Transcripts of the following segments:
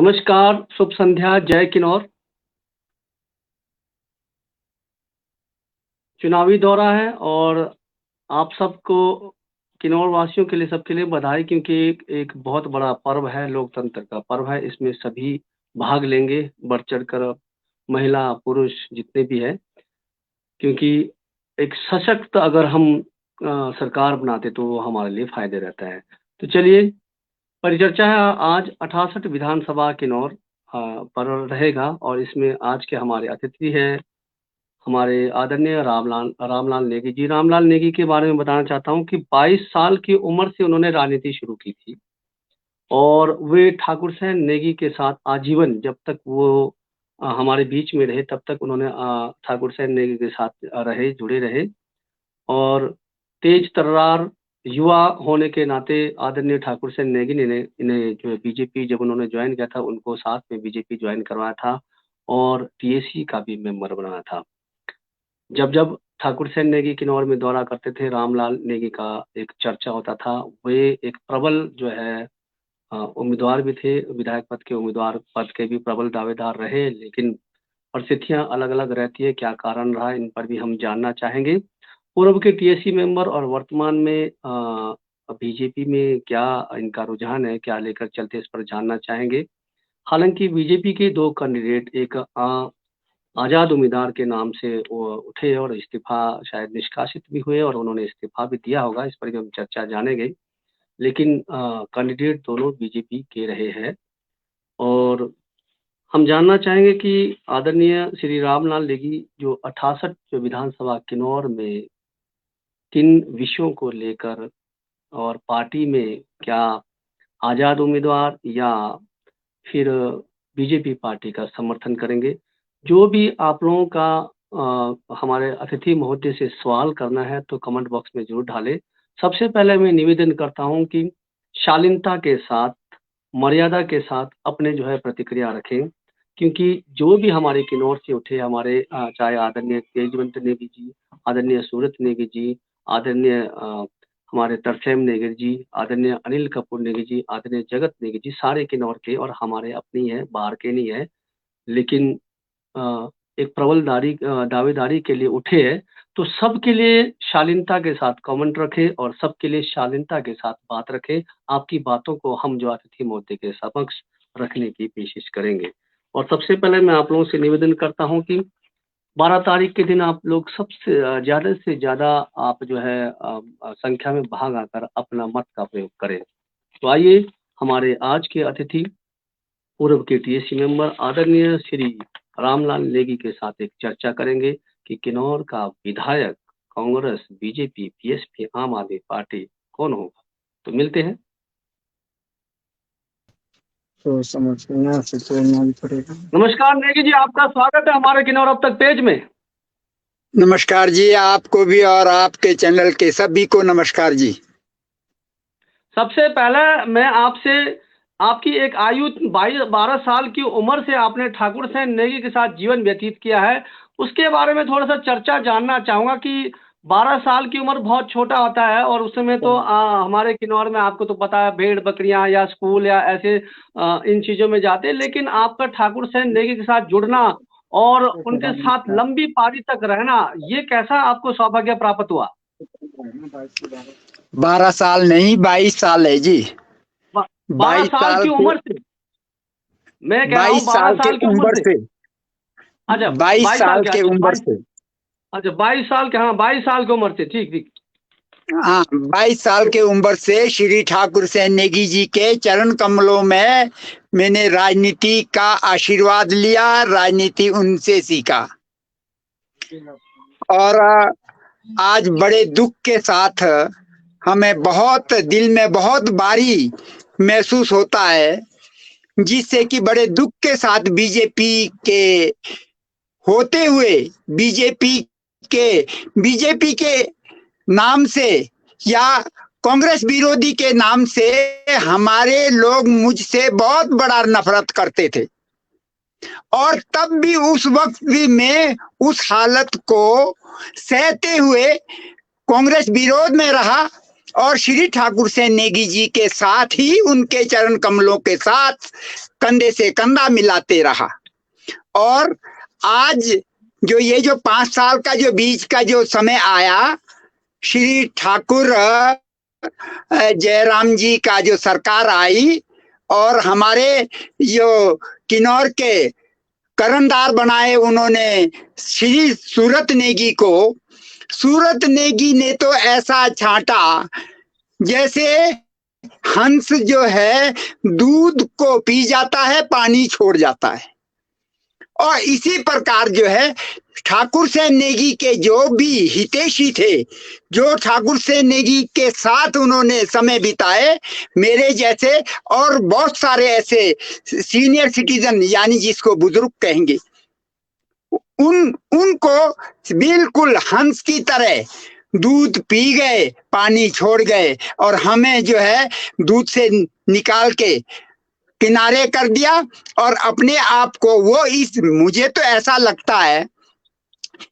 नमस्कार, शुभ संध्या, जय किन्नौर। चुनावी दौरा है और आप सबको किन्नौर वासियों के लिए सबके लिए बधाई क्योंकि एक बहुत बड़ा पर्व है, लोकतंत्र का पर्व है। इसमें सभी भाग लेंगे, बढ़-चढ़ कर महिला, पुरुष जितने भी हैं, क्योंकि एक सशक्त अगर हम सरकार बनाते तो वो हमारे लिए फ़ायदे रहता है। तो चलिए परिचर्चा है आज 68 विधानसभा किन्नौर पर रहेगा और इसमें आज के हमारे अतिथि हैं हमारे आदरणीय रामलाल नेगी जी। रामलाल नेगी के बारे में बताना चाहता हूँ कि 22 साल की उम्र से उन्होंने राजनीति शुरू की थी और वे ठाकुर सेन नेगी के साथ आजीवन जब तक वो हमारे बीच में रहे तब तक उन्होंने ठाकुर सेन नेगी के साथ रहे, जुड़े रहे और तेज-तर्रार युवा होने के नाते आदरणीय ठाकुर सेन नेगी ने इन्हें जो है बीजेपी जब उन्होंने जॉइन किया था, उनको साथ में बीजेपी जॉइन करवाया था और टीएसी का भी मेंबर बनाया था। जब ठाकुर सेन नेगी किन्नौर में दौरा करते थे, रामलाल नेगी का एक चर्चा होता था। वे एक प्रबल जो है उम्मीदवार भी थे, विधायक पद के उम्मीदवार पद के भी प्रबल दावेदार रहे, लेकिन परिस्थितियाँ अलग-अलग रहती है, क्या कारण रहा इन पर भी हम जानना चाहेंगे। पूर्व के टीएसी मेंबर और वर्तमान में बीजेपी में क्या इनका रुझान है, क्या लेकर चलते इस पर जानना चाहेंगे। हालाँकि बीजेपी के 2 कैंडिडेट एक आज़ाद उम्मीदवार के नाम से वो उठे और इस्तीफ़ा शायद निष्कासित भी हुए और उन्होंने इस्तीफ़ा भी दिया होगा, इस पर भी हम चर्चा जानेंगे। लेकिन कैंडिडेट दोनों बीजेपी के रहे हैं और हम जानना चाहेंगे कि आदरणीय श्री रामलाल नेगी जो 68 जो विधानसभा किन्नौर में किन विषयों को लेकर और पार्टी में क्या आज़ाद उम्मीदवार या फिर बीजेपी पार्टी का समर्थन करेंगे। जो भी आप लोगों का हमारे अतिथि महोदय से सवाल करना है तो कमेंट बॉक्स में ज़रूर डालें। सबसे पहले मैं निवेदन करता हूँ कि शालीनता के साथ, मर्यादा के साथ अपने जो है प्रतिक्रिया रखें, क्योंकि जो भी हमारे किन्नौर से उठे हमारे चाहे आदरणीय तेजवंत नेगी जी, आदरणीय सूरत नेगी जी, आदरणीय हमारे तरसेम नेगी जी, आदरणीय अनिल कपूर नेगी जी, आदरणीय जगत नेगी जी, सारे किन्नौर के और हमारे अपने ही हैं, बाहर के नहीं हैं। लेकिन एक प्रबल दावेदारी के लिए उठे हैं, तो सबके लिए शालीनता के साथ कमेंट रखें और सबके लिए शालीनता के साथ बात रखें। आपकी बातों को हम जो अतिथि महोदय के समक्ष रखने की कोशिश करेंगे। और सबसे पहले मैं आप लोगों से निवेदन करता हूँ कि 12 तारीख के दिन आप लोग सबसे ज़्यादा से ज़्यादा आप जो है संख्या में भाग आकर अपना मत का प्रयोग करें। तो आइए हमारे आज के अतिथि पूर्व के टीएसी मेंबर आदरणीय श्री रामलाल नेगी के साथ एक चर्चा करेंगे कि किन्नौर का विधायक कांग्रेस, बीजेपी, बीएसपी, आम आदमी पार्टी कौन होगा। तो मिलते हैं। तो समझना से तोड़ना भी पड़ेगा। नमस्कार नेगी जी, आपका स्वागत है हमारे किन्नौर अब तक पेज में। नमस्कार जी, आपको भी और आपके चैनल के सभी को नमस्कार जी। सबसे पहले मैं आपसे आपकी एक आयु 12 साल की उम्र से आपने ठाकुर सेन नेगी के साथ जीवन व्यतीत किया है, उसके बारे में थोड़ा सा चर्चा जानना चाहूँगा कि 12 साल की उम्र बहुत छोटा होता है और उस समय तो हमारे किन्नौर में आपको तो पता है भेड़ बकरियां या स्कूल या ऐसे इन चीज़ों में जाते हैं, लेकिन आपका ठाकुर सेन नेगी के साथ जुड़ना और उनके साथ लंबी पारी तक रहना, ये कैसा आपको सौभाग्य प्राप्त हुआ। 12 साल नहीं 22 साल है जी। 12 साल की उम्र से मैं कह रहा हूँ 12 साल की उम्र से। अच्छा 22 साल के उम्र से। अच्छा 22 साल के, हाँ 22 साल की उम्र से, ठीक ठीक। हाँ 22 साल के उम्र से श्री ठाकुर सेन नेगी जी के चरण कमलों में मैंने राजनीति का आशीर्वाद लिया, राजनीति उनसे सीखा और आज बड़े दुख के साथ हमें बहुत दिल में बहुत भारी महसूस होता है, जिससे कि बड़े दुख के साथ बीजेपी के होते हुए बीजेपी के नाम से या कांग्रेस विरोधी के नाम से हमारे लोग मुझसे बहुत बड़ा नफरत करते थे और तब भी उस वक्त भी मैं उस हालत को सहते हुए कांग्रेस विरोध में रहा और श्री ठाकुर सेन नेगी जी के साथ ही उनके चरण कमलों के साथ कंधे से कंधा मिलाते रहा। और आज जो 5 साल का जो बीच का जो समय आया, श्री ठाकुर जयराम जी का जो सरकार आई और हमारे जो किन्नौर के करनदार बनाए उन्होंने श्री सूरत नेगी को। सूरत नेगी ने तो ऐसा छांटा जैसे हंस जो है दूध को पी जाता है, पानी छोड़ जाता है। और इसी प्रकार जो है ठाकुर सेन नेगी के जो भी हितैषी थे, जो ठाकुर सेन नेगी के साथ उन्होंने समय बिताए, मेरे जैसे और बहुत सारे ऐसे सीनियर सिटीजन यानी जिसको बुजुर्ग कहेंगे, उनको बिल्कुल हंस की तरह दूध पी गए, पानी छोड़ गए और हमें जो है दूध से निकाल के किनारे कर दिया। और अपने आप को वो मुझे तो ऐसा लगता है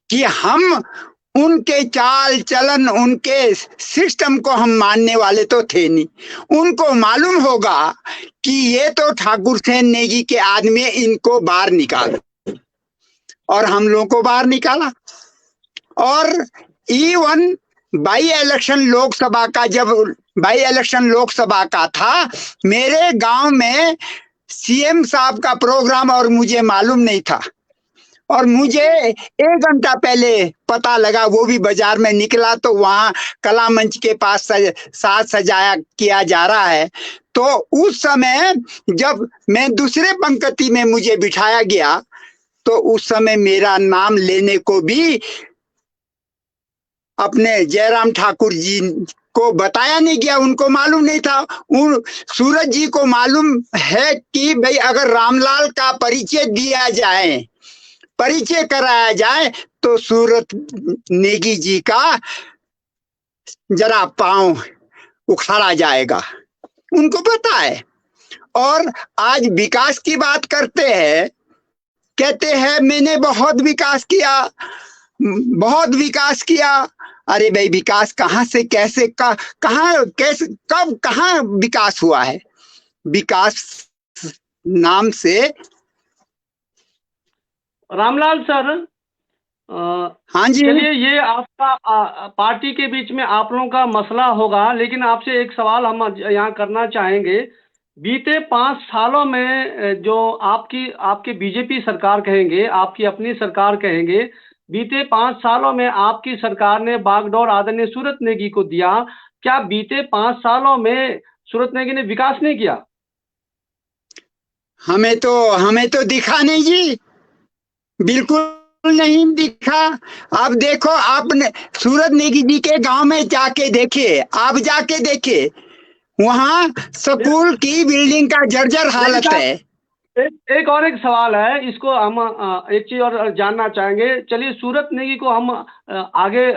कि हम उनके चाल चलन, उनके सिस्टम को हम मानने वाले तो थे नहीं। उनको मालूम होगा कि ये तो ठाकुर सेन नेगी के आदमी, इनको बाहर निकाल, और हम लोगों को बाहर निकाला। और इवन बाई इलेक्शन लोकसभा का, जब बाई इलेक्शन लोकसभा का था, मेरे गांव में सीएम साहब का प्रोग्राम और मुझे मालूम नहीं था। और मुझे 1 घंटा पहले पता लगा, वो भी बाजार में निकला तो वहां कला मंच के पास साज सजाया किया जा रहा है। तो उस समय जब मैं दूसरे पंक्ति में मुझे बिठाया गया तो उस समय मेरा नाम लेने को भी अपने जयराम ठाकुर जी को बताया नहीं गया, उनको मालूम नहीं था। उन सूरज जी को मालूम है कि भाई अगर रामलाल का परिचय दिया जाए, परिचय कराया जाए तो सूरत नेगी जी का जरा पांव उखाड़ा जाएगा, उनको पता है। और आज विकास की बात करते हैं, कहते हैं मैंने बहुत विकास किया, बहुत विकास किया। अरे भाई विकास कहाँ से, कैसे, कहाँ, कैसे, कब, कहाँ विकास हुआ है? विकास नाम से रामलाल सर, हाँ जी, चलिए ये आपका पार्टी के बीच में आप लोगों का मसला होगा, लेकिन आपसे एक सवाल हम यहाँ करना चाहेंगे। बीते 5 सालों में जो आपकी बीजेपी सरकार कहेंगे, आपकी अपनी सरकार कहेंगे, बीते 5 सालों में आपकी सरकार ने बागडोर आदरणीय सूरत नेगी को दिया। क्या बीते 5 सालों में सूरत नेगी ने विकास नहीं किया? हमें तो दिखा नहीं जी, बिल्कुल नहीं दिखा। आप देखो, आपने सूरत नेगी जी के गांव में जाके देखिए, आप जाके देखिए, वहां स्कूल की बिल्डिंग का जर्जर हालत है। एक और एक सवाल है, इसको हम एक चीज और जानना चाहेंगे। चलिए सूरत नेगी को हम आगे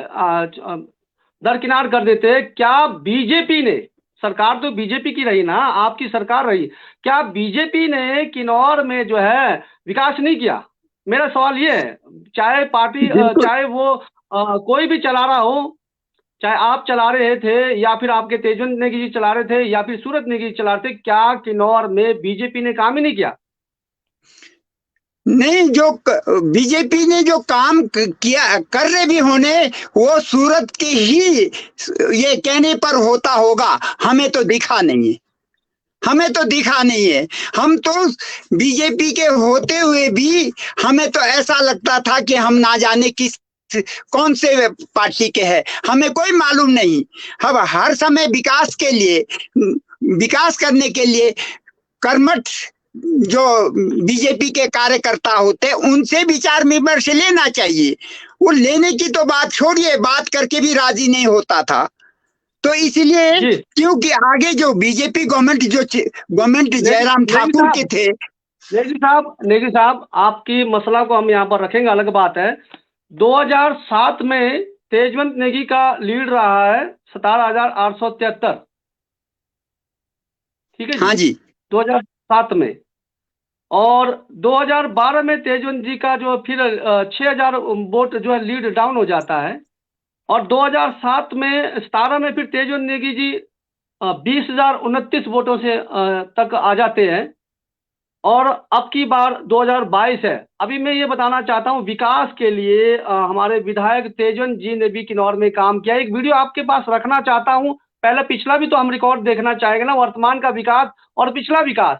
दरकिनार कर देते हैं। क्या बीजेपी ने, सरकार तो बीजेपी की रही ना, आपकी सरकार रही, क्या बीजेपी ने किन्नौर में जो है विकास नहीं किया? मेरा सवाल ये है, चाहे पार्टी चाहे वो कोई भी चला रहा हो, चाहे आप चला रहे थे या फिर आपके तेजवंत नेगी जी चला रहे थे या फिर सूरत नेगी जी चला रहे थे, क्या किन्नौर में बीजेपी ने काम ही नहीं किया? नहीं, जो बीजेपी ने जो काम किया, कर रहे भी होने, वो सूरत के ही ये कहने पर होता होगा, हमें तो दिखा नहीं है, हमें तो दिखा नहीं है। हम तो बीजेपी के होते हुए भी हमें तो ऐसा लगता था कि हम ना जाने किस कौन से पार्टी के हैं, हमें कोई मालूम नहीं। हम हर समय विकास के लिए, विकास करने के लिए कर्मठ जो बीजेपी के कार्यकर्ता होते हैं उनसे विचार विमर्श लेना चाहिए। वो लेने की तो बात छोड़िए, बात करके भी राजी नहीं होता था। तो इसलिए क्योंकि आगे जो बीजेपी गवर्नमेंट जयराम ठाकुर के थे। नेगी साहब, आपकी मसला को हम यहाँ पर रखेंगे, अलग बात है। 2007 में तेजवंत नेगी का लीड रहा है 17,873, ठीक है जी? हाँ जी, 2007 में। और 2012 में तेजवंत जी का जो फिर 6,000 वोट जो है लीड डाउन हो जाता है। और 2007 में 17 में फिर तेजवंत नेगी जी 20,029 वोटों से तक आ जाते हैं। और अब की बार 2022 है। अभी मैं ये बताना चाहता हूँ, विकास के लिए हमारे विधायक तेजन जी ने भी किन्नौर में काम किया। एक वीडियो आपके पास रखना चाहता हूँ, पहले पिछला भी तो हम रिकॉर्ड देखना चाहेंगे ना, वर्तमान का विकास और पिछला विकास।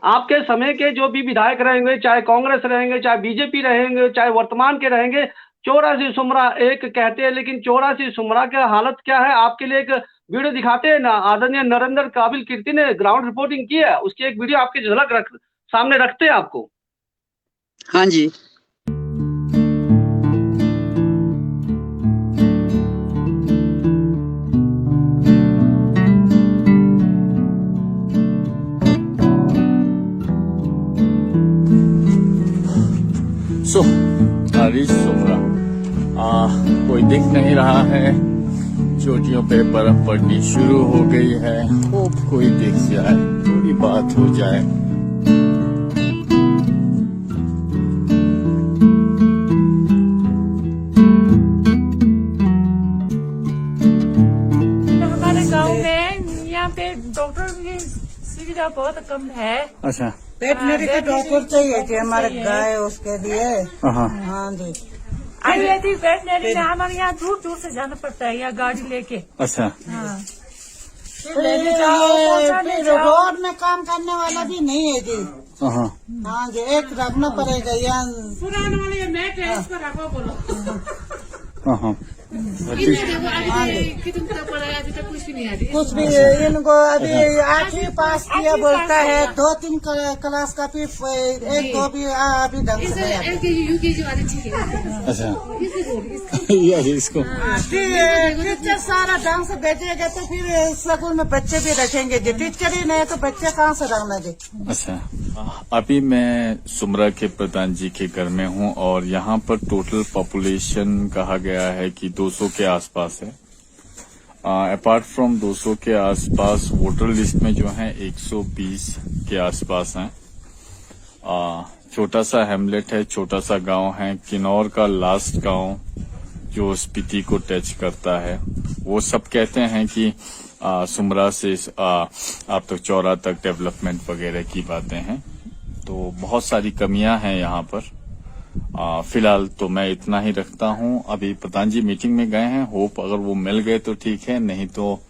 आपके समय के जो भी विधायक रहेंगे, चाहे कांग्रेस रहेंगे, चाहे बीजेपी रहेंगे, चाहे वर्तमान के रहेंगे, 84 सुमरा एक कहते हैं, लेकिन 84 सुमरा की हालत क्या है आपके लिए एक वीडियो दिखाते हैं ना। आदरणीय नरेंद्र काबिल कीर्ति ने ग्राउंड रिपोर्टिंग की है, उसकी एक वीडियो आपकी झलक सामने रखते हैं आपको। हाँ जी। हरीश सुमरा कोई दिख नहीं रहा है, चोटियों पे बर्फ पड़नी शुरू हो गई है। होप कोई दिख जाए, थोड़ी बात हो जाए। हमारे गांव में यहाँ पे डॉक्टर की सुविधा बहुत कम है। अच्छा, वेटनरी का डॉक्टर चाहिए कि हमारे गाय उसके लिए। हाँ जी। आयुर्वेदिक वेटनरी में हमारे यहाँ दूर दूर से जाना पड़ता है, यहाँ गाड़ी लेके। अच्छा। हाँ। फिर रोड में काम करने वाला भी नहीं है जी। हाँ जी, एक रखना पड़ेगा यहाँ। पुराने वाले मैट है, इसको रखो बोलो। अभी तक कुछ भी नहीं आ रही। कुछ भी इनको अभी 8वीं पास किया बोलता है, 2-3 क्लास का भी, 1-2 भी अभी ढंग से नहीं आती। यूकेजी वाले ठीक है। अच्छा, इसको टीचर सारा ढंग से भेजेगा तो फिर स्कूल में बच्चे भी रखेंगे जी। टीचर ही नहीं तो बच्चे कहाँ से रखना जी। अच्छा, अभी मैं सुमरा के प्रधान जी के घर में हूँ और यहाँ पर टोटल पॉपुलेशन कहा गया है कि 200 के आसपास है। अपार्ट फ्रॉम 200 के आसपास वोटर लिस्ट में जो है 120 के आसपास हैं। छोटा सा हैमलेट है, छोटा सा गांव है, किन्नौर का लास्ट गांव जो स्पीति को टच करता है। वो सब कहते हैं कि सुमरा से आप तक चौरा तक डेवलपमेंट वगैरह की बातें हैं, तो बहुत सारी कमियां हैं यहाँ पर। फिलहाल तो मैं इतना ही रखता हूँ। अभी प्रधान जी मीटिंग में गए हैं, होप अगर वो मिल गए तो ठीक है, नहीं तो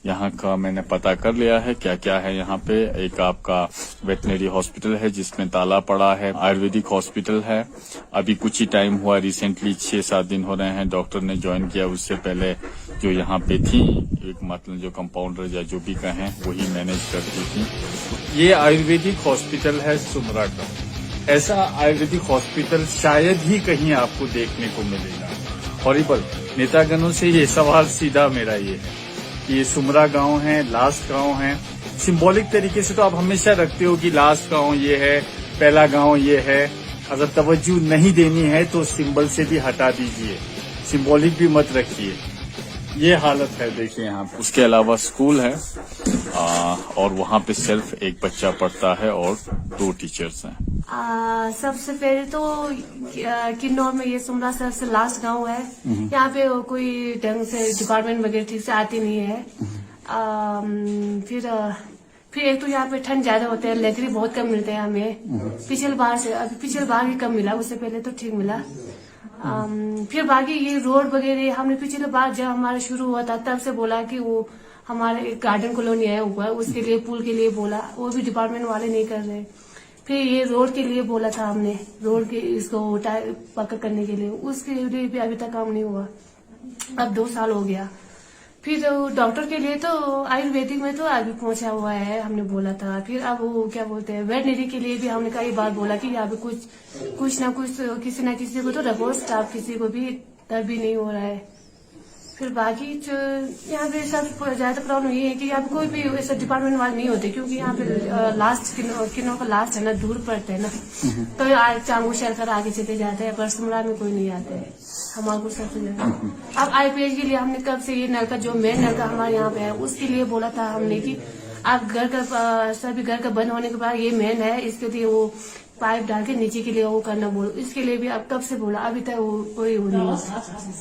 यहाँ का मैंने पता कर लिया है क्या क्या है यहाँ पे। एक आपका वेटनरी हॉस्पिटल है जिसमें ताला पड़ा है, आयुर्वेदिक हॉस्पिटल है, अभी कुछ ही टाइम हुआ, रिसेंटली 6-7 दिन हो रहे हैं डॉक्टर ने ज्वाइन किया। उससे पहले जो यहाँ पे थी एक मतलब जो कंपाउंडर या जो भी कहें वही मैनेज करती थी। ये आयुर्वेदिक हॉस्पिटल है सुमरा का। ऐसा आयुर्वेदिक हॉस्पिटल शायद ही कहीं आपको देखने को मिलेगा। हॉरिबल नेतागणों से ये सवाल सीधा मेरा ये है कि ये सुमरा गांव है, लास्ट गांव है। सिंबॉलिक तरीके से तो आप हमेशा रखते हो कि लास्ट गांव ये है, पहला गांव ये है। अगर तवज्जो नहीं देनी है तो सिंबल से भी हटा दीजिए, सिंबॉलिक भी मत रखिए। ये हालत है देखिए यहाँ पे। उसके अलावा स्कूल है और वहाँ पे सिर्फ एक बच्चा पढ़ता है और 2 टीचर्स हैं। सबसे पहले तो किन्नौर में ये सुमरा सबसे लास्ट गांव है। यहाँ पे कोई ढंग से डिपार्टमेंट वगैरह ठीक से आती नहीं है। फिर एक तो यहाँ पे ठंड ज्यादा होता है, लकड़ी बहुत कम मिलते हैं हमें पिछले बार से। अभी पिछले बार ही कम मिला, उससे पहले तो ठीक मिला। फिर बाकी ये रोड वगैरह हमने पिछले बार जब हमारा शुरू हुआ था तब से बोला कि वो हमारे एक गार्डन कॉलोनी है ऊपर, उसके लिए पुल के लिए बोला, वो भी डिपार्टमेंट वाले नहीं कर रहे। फिर ये रोड के लिए बोला था हमने, रोड के इसको पक्का करने के लिए, उसके लिए भी अभी तक काम नहीं हुआ। अब 2 साल हो गया। फिर डॉक्टर के लिए तो आयुर्वेदिक में तो अभी पहुंचा हुआ है, हमने बोला था। फिर अब वो क्या बोलते हैं वेटनरी के लिए भी हमने कई बार बोला कि यहाँ पे कुछ ना कुछ किसी ना किसी को तो रखो स्टाफ, किसी को भी तब भी नहीं हो रहा है। फिर बाकी जो यहाँ पे सब ज्यादा प्रॉब्लम ये है कि यहाँ पे कोई भी ऐसा डिपार्टमेंट वाले नहीं होते, क्योंकि यहाँ पे लास्ट किन्नौर का लास्ट है ना, दूर पड़ता है ना, तो चांगू शहर आगे चले जाते हैं, पर सुमरा में कोई नहीं आता है हमारे को सबसे ज्यादा। अब आईपीएच के लिए हमने कब से ये नलका जो मेन नलका हमारे यहाँ पे है उसके लिए बोला था हमने कि आप घर का सभी घर का बंद होने के बाद ये मेन है, इसके लिए वो पाइप डाल के नीचे के लिए वो करना बोलो, इसके लिए भी अब कब से बोला, अभी तक वो कोई वो नहीं।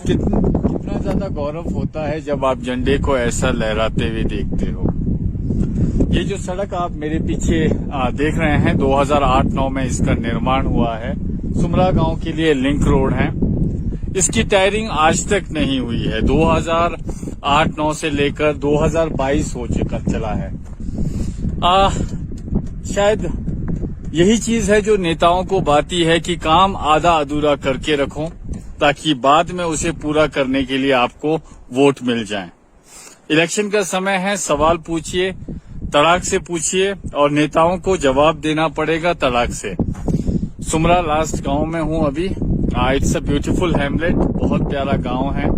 कितना ज्यादा गौरव होता है जब आप झंडे को ऐसा लहराते हुए देखते हो। ये जो सड़क आप मेरे पीछे देख रहे हैं 2008-9 में इसका निर्माण हुआ है। सुमरा गांव के लिए लिंक रोड है। इसकी टायरिंग आज तक नहीं हुई है। 2008-9 से लेकर 2022 हो चला है। शायद यही चीज है जो नेताओं को बाती है कि काम आधा अधूरा करके रखो ताकि बाद में उसे पूरा करने के लिए आपको वोट मिल जाए। इलेक्शन का समय है, सवाल पूछिए, तड़ाक से पूछिए और नेताओं को जवाब देना पड़ेगा तड़ाक से। सुमरा लास्ट गांव में हूं अभी। इट्स अ ब्यूटीफुल हैमलेट, बहुत प्यारा गांव है,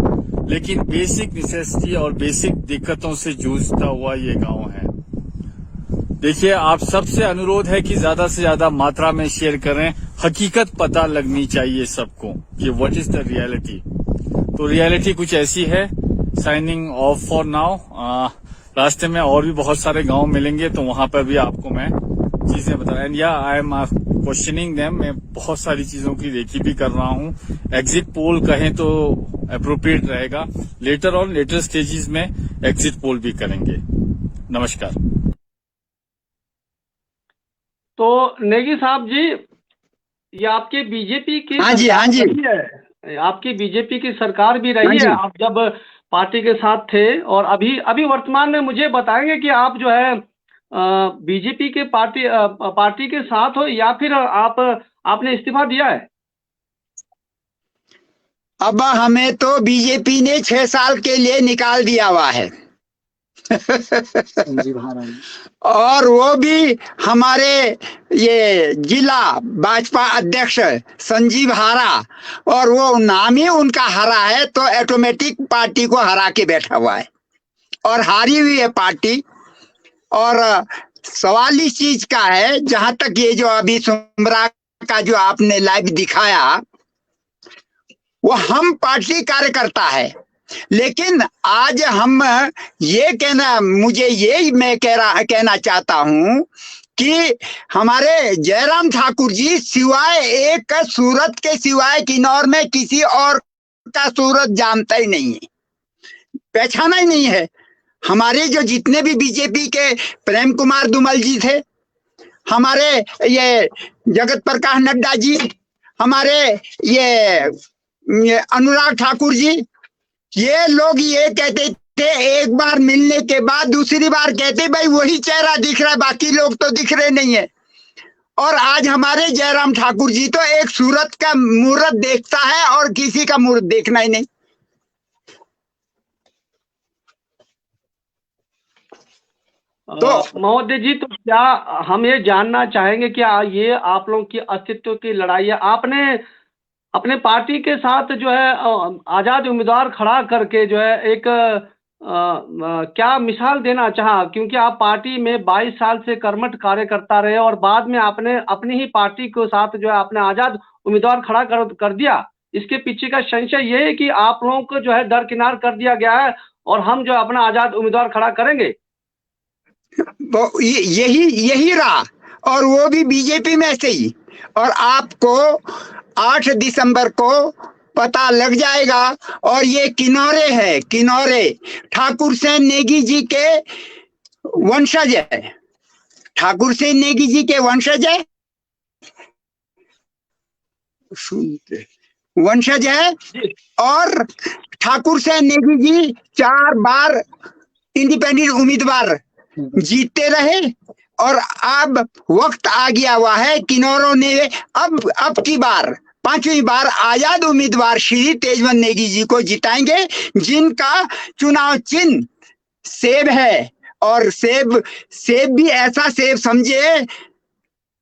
लेकिन बेसिक नेसेसिटी और बेसिक दिक्कतों से जूझता हुआ ये गांव है। देखिए, आप सबसे अनुरोध है कि ज्यादा से ज्यादा मात्रा में शेयर करें। हकीकत पता लगनी चाहिए सबको कि व्हाट इज द रियलिटी। तो रियलिटी कुछ ऐसी है। Signing off for now. रास्ते में और भी बहुत सारे गांव मिलेंगे तो वहां पर भी आपको मैं चीजें बता। एंड या आई एम क्वेश्चनिंग देम। मैं बहुत सारी चीजों की रेकी भी कर रहा हूं। एग्जिट पोल कहें तो अप्रोप्रिएट रहेगा। लेटर ऑन लेटर स्टेजेस में एग्जिट पोल भी करेंगे। नमस्कार। तो नेगी साहब जी, ये आपके बीजेपी की हाँ जी, सरकार हाँ जी। रही है, आपकी बीजेपी की सरकार भी हाँ रही जी। है। आप जब पार्टी के साथ थे और अभी वर्तमान में मुझे बताएंगे कि आप जो है बीजेपी के पार्टी के साथ हो या फिर आपने इस्तीफा दिया है? अब हमें तो बीजेपी ने 6 साल के लिए निकाल दिया हुआ है। और वो भी हमारे ये जिला भाजपा अध्यक्ष संजीव हारा, और वो नाम ही उनका हरा है तो ऑटोमेटिक पार्टी को हरा के बैठा हुआ है और हारी हुई है पार्टी। और सवाल इस चीज का है, जहां तक ये जो अभी सुमरा का जो आपने लाइव दिखाया, वो हम पार्टी कार्यकर्ता है, लेकिन आज हम ये मैं कहना चाहता हूं कि हमारे जयराम ठाकुर जी सिवाय एक सूरत के सिवाय किन्नौर में किसी और का सूरत जानता ही नहीं है, पहचाना ही नहीं है। हमारे जो जितने भी बीजेपी के प्रेम कुमार धूमल जी थे, हमारे ये जगत प्रकाश नड्डा जी, हमारे ये अनुराग ठाकुर जी, ये लोग ये कहते थे एक बार मिलने के बाद दूसरी बार कहते भाई वही चेहरा दिख रहा है, बाकी लोग तो दिख रहे नहीं है। और आज हमारे जयराम ठाकुर जी तो एक सूरत का मूर्त देखता है और किसी का मूर्त देखना ही नहीं। तो महोदय जी, तो क्या हम ये जानना चाहेंगे कि ये आप लोगों की अस्तित्व की लड़ाई है? आपने अपने पार्टी के साथ जो है आजाद उम्मीदवार खड़ा करके जो है एक क्या मिसाल देना चाहा, क्योंकि आप पार्टी में 22 साल से कर्मठ कार्यकर्ता रहे और बाद में आपने अपनी ही पार्टी के साथ जो है आपने आजाद उम्मीदवार खड़ा कर दिया। इसके पीछे का संशय ये है कि आप लोगों को जो है दरकिनार कर दिया गया है और हम जो अपना आजाद उम्मीदवार खड़ा करेंगे। यही रहा, और वो भी बीजेपी में से ही। और आपको 8 दिसंबर को पता लग जाएगा। और ये किन्नौरे है, किन्नौरे ठाकुर सेन नेगी जी के वंशज है, ठाकुर सेन नेगी जी के वंशज है, और ठाकुर सेन नेगी जी 4 बार इंडिपेंडेंट उम्मीदवार जीतते रहे। और अब वक्त आ गया हुआ है, किन्नौरों ने अब की बार 5वीं बार आजाद उम्मीदवार श्री तेजवंत नेगी जी को जिताएंगे, जिनका चुनाव चिन्ह सेब है। और सेब भी ऐसा सेब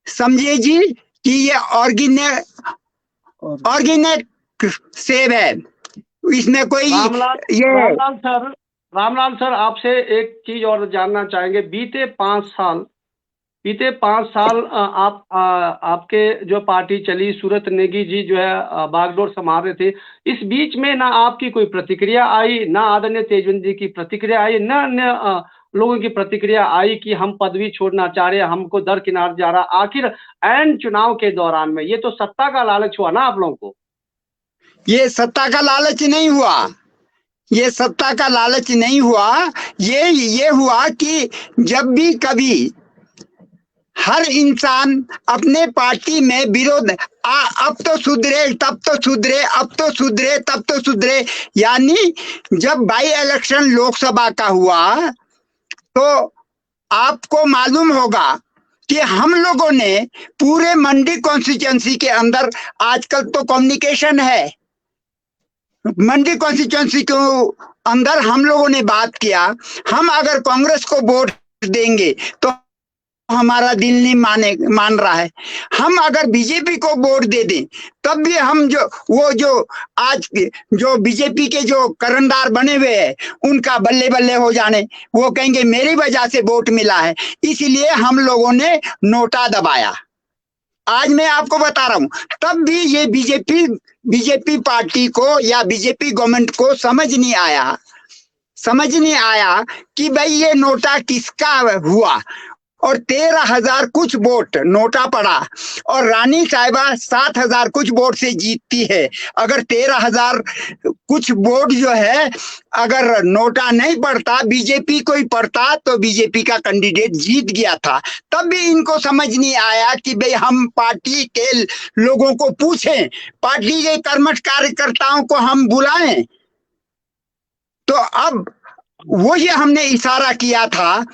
समझिए जी कि ये ऑर्गेनिक सेब है, इसमें कोई रामलाल सर, आपसे एक चीज और जानना चाहेंगे। बीते 5 साल आपके जो पार्टी चली, सूरत नेगी जी जो है बागडोर संभाल रहे थे, इस बीच में ना आपकी कोई प्रतिक्रिया आई, ना आदरणीय तेजवंत जी की प्रतिक्रिया आई, ना अन्य लोगों की प्रतिक्रिया आई कि हम पदवी छोड़ना चाह रहे हैं, हमको दरकिनार जा रहा। आखिर एन चुनाव के दौरान में ये तो सत्ता का लालच हुआ ना आप लोगों को। ये सत्ता का लालच नहीं हुआ, ये सत्ता का लालच नहीं हुआ, ये हुआ कि जब भी कभी हर इंसान अपने पार्टी में विरोध, अब तो सुधरे, तब तो सुधरे, अब तो सुधरे, तब तो सुधरे, यानी जब बाई इलेक्शन लोकसभा का हुआ तो आपको मालूम होगा कि हम लोगों ने पूरे मंडी कॉन्स्टिट्यूंसी के अंदर, आजकल तो कम्युनिकेशन है, मंडी कॉन्स्टिट्यूंसी के अंदर हम लोगों ने बात किया, हम अगर कांग्रेस को वोट देंगे तो हमारा दिल नहीं मान रहा है, हम अगर बीजेपी को वोट दे दें तब भी हम जो आज जो बीजेपी के जो करंदार बने हुए हैं उनका बल्ले बल्ले हो जाने, वो कहेंगे मेरी वजह से वोट मिला है, इसलिए हम लोगों ने नोटा दबाया। आज मैं आपको बता रहा हूं, तब भी ये बीजेपी पार्टी को या बीजेपी गवर्नमेंट को समझ नहीं आया कि भाई ये नोटा किसका हुआ, और 13,000 कुछ वोट नोटा पड़ा और रानी साहिबा 7,000 कुछ वोट से जीतती है। अगर 13,000 कुछ वोट जो है अगर नोटा नहीं पड़ता, बीजेपी को ही पड़ता तो बीजेपी का कैंडिडेट जीत गया था। तब भी इनको समझ नहीं आया कि भाई हम पार्टी के लोगों को पूछें, पार्टी के कर्मठ कार्यकर्ताओं को हम बुलाएं। तो अब वही हमने इशारा किया था,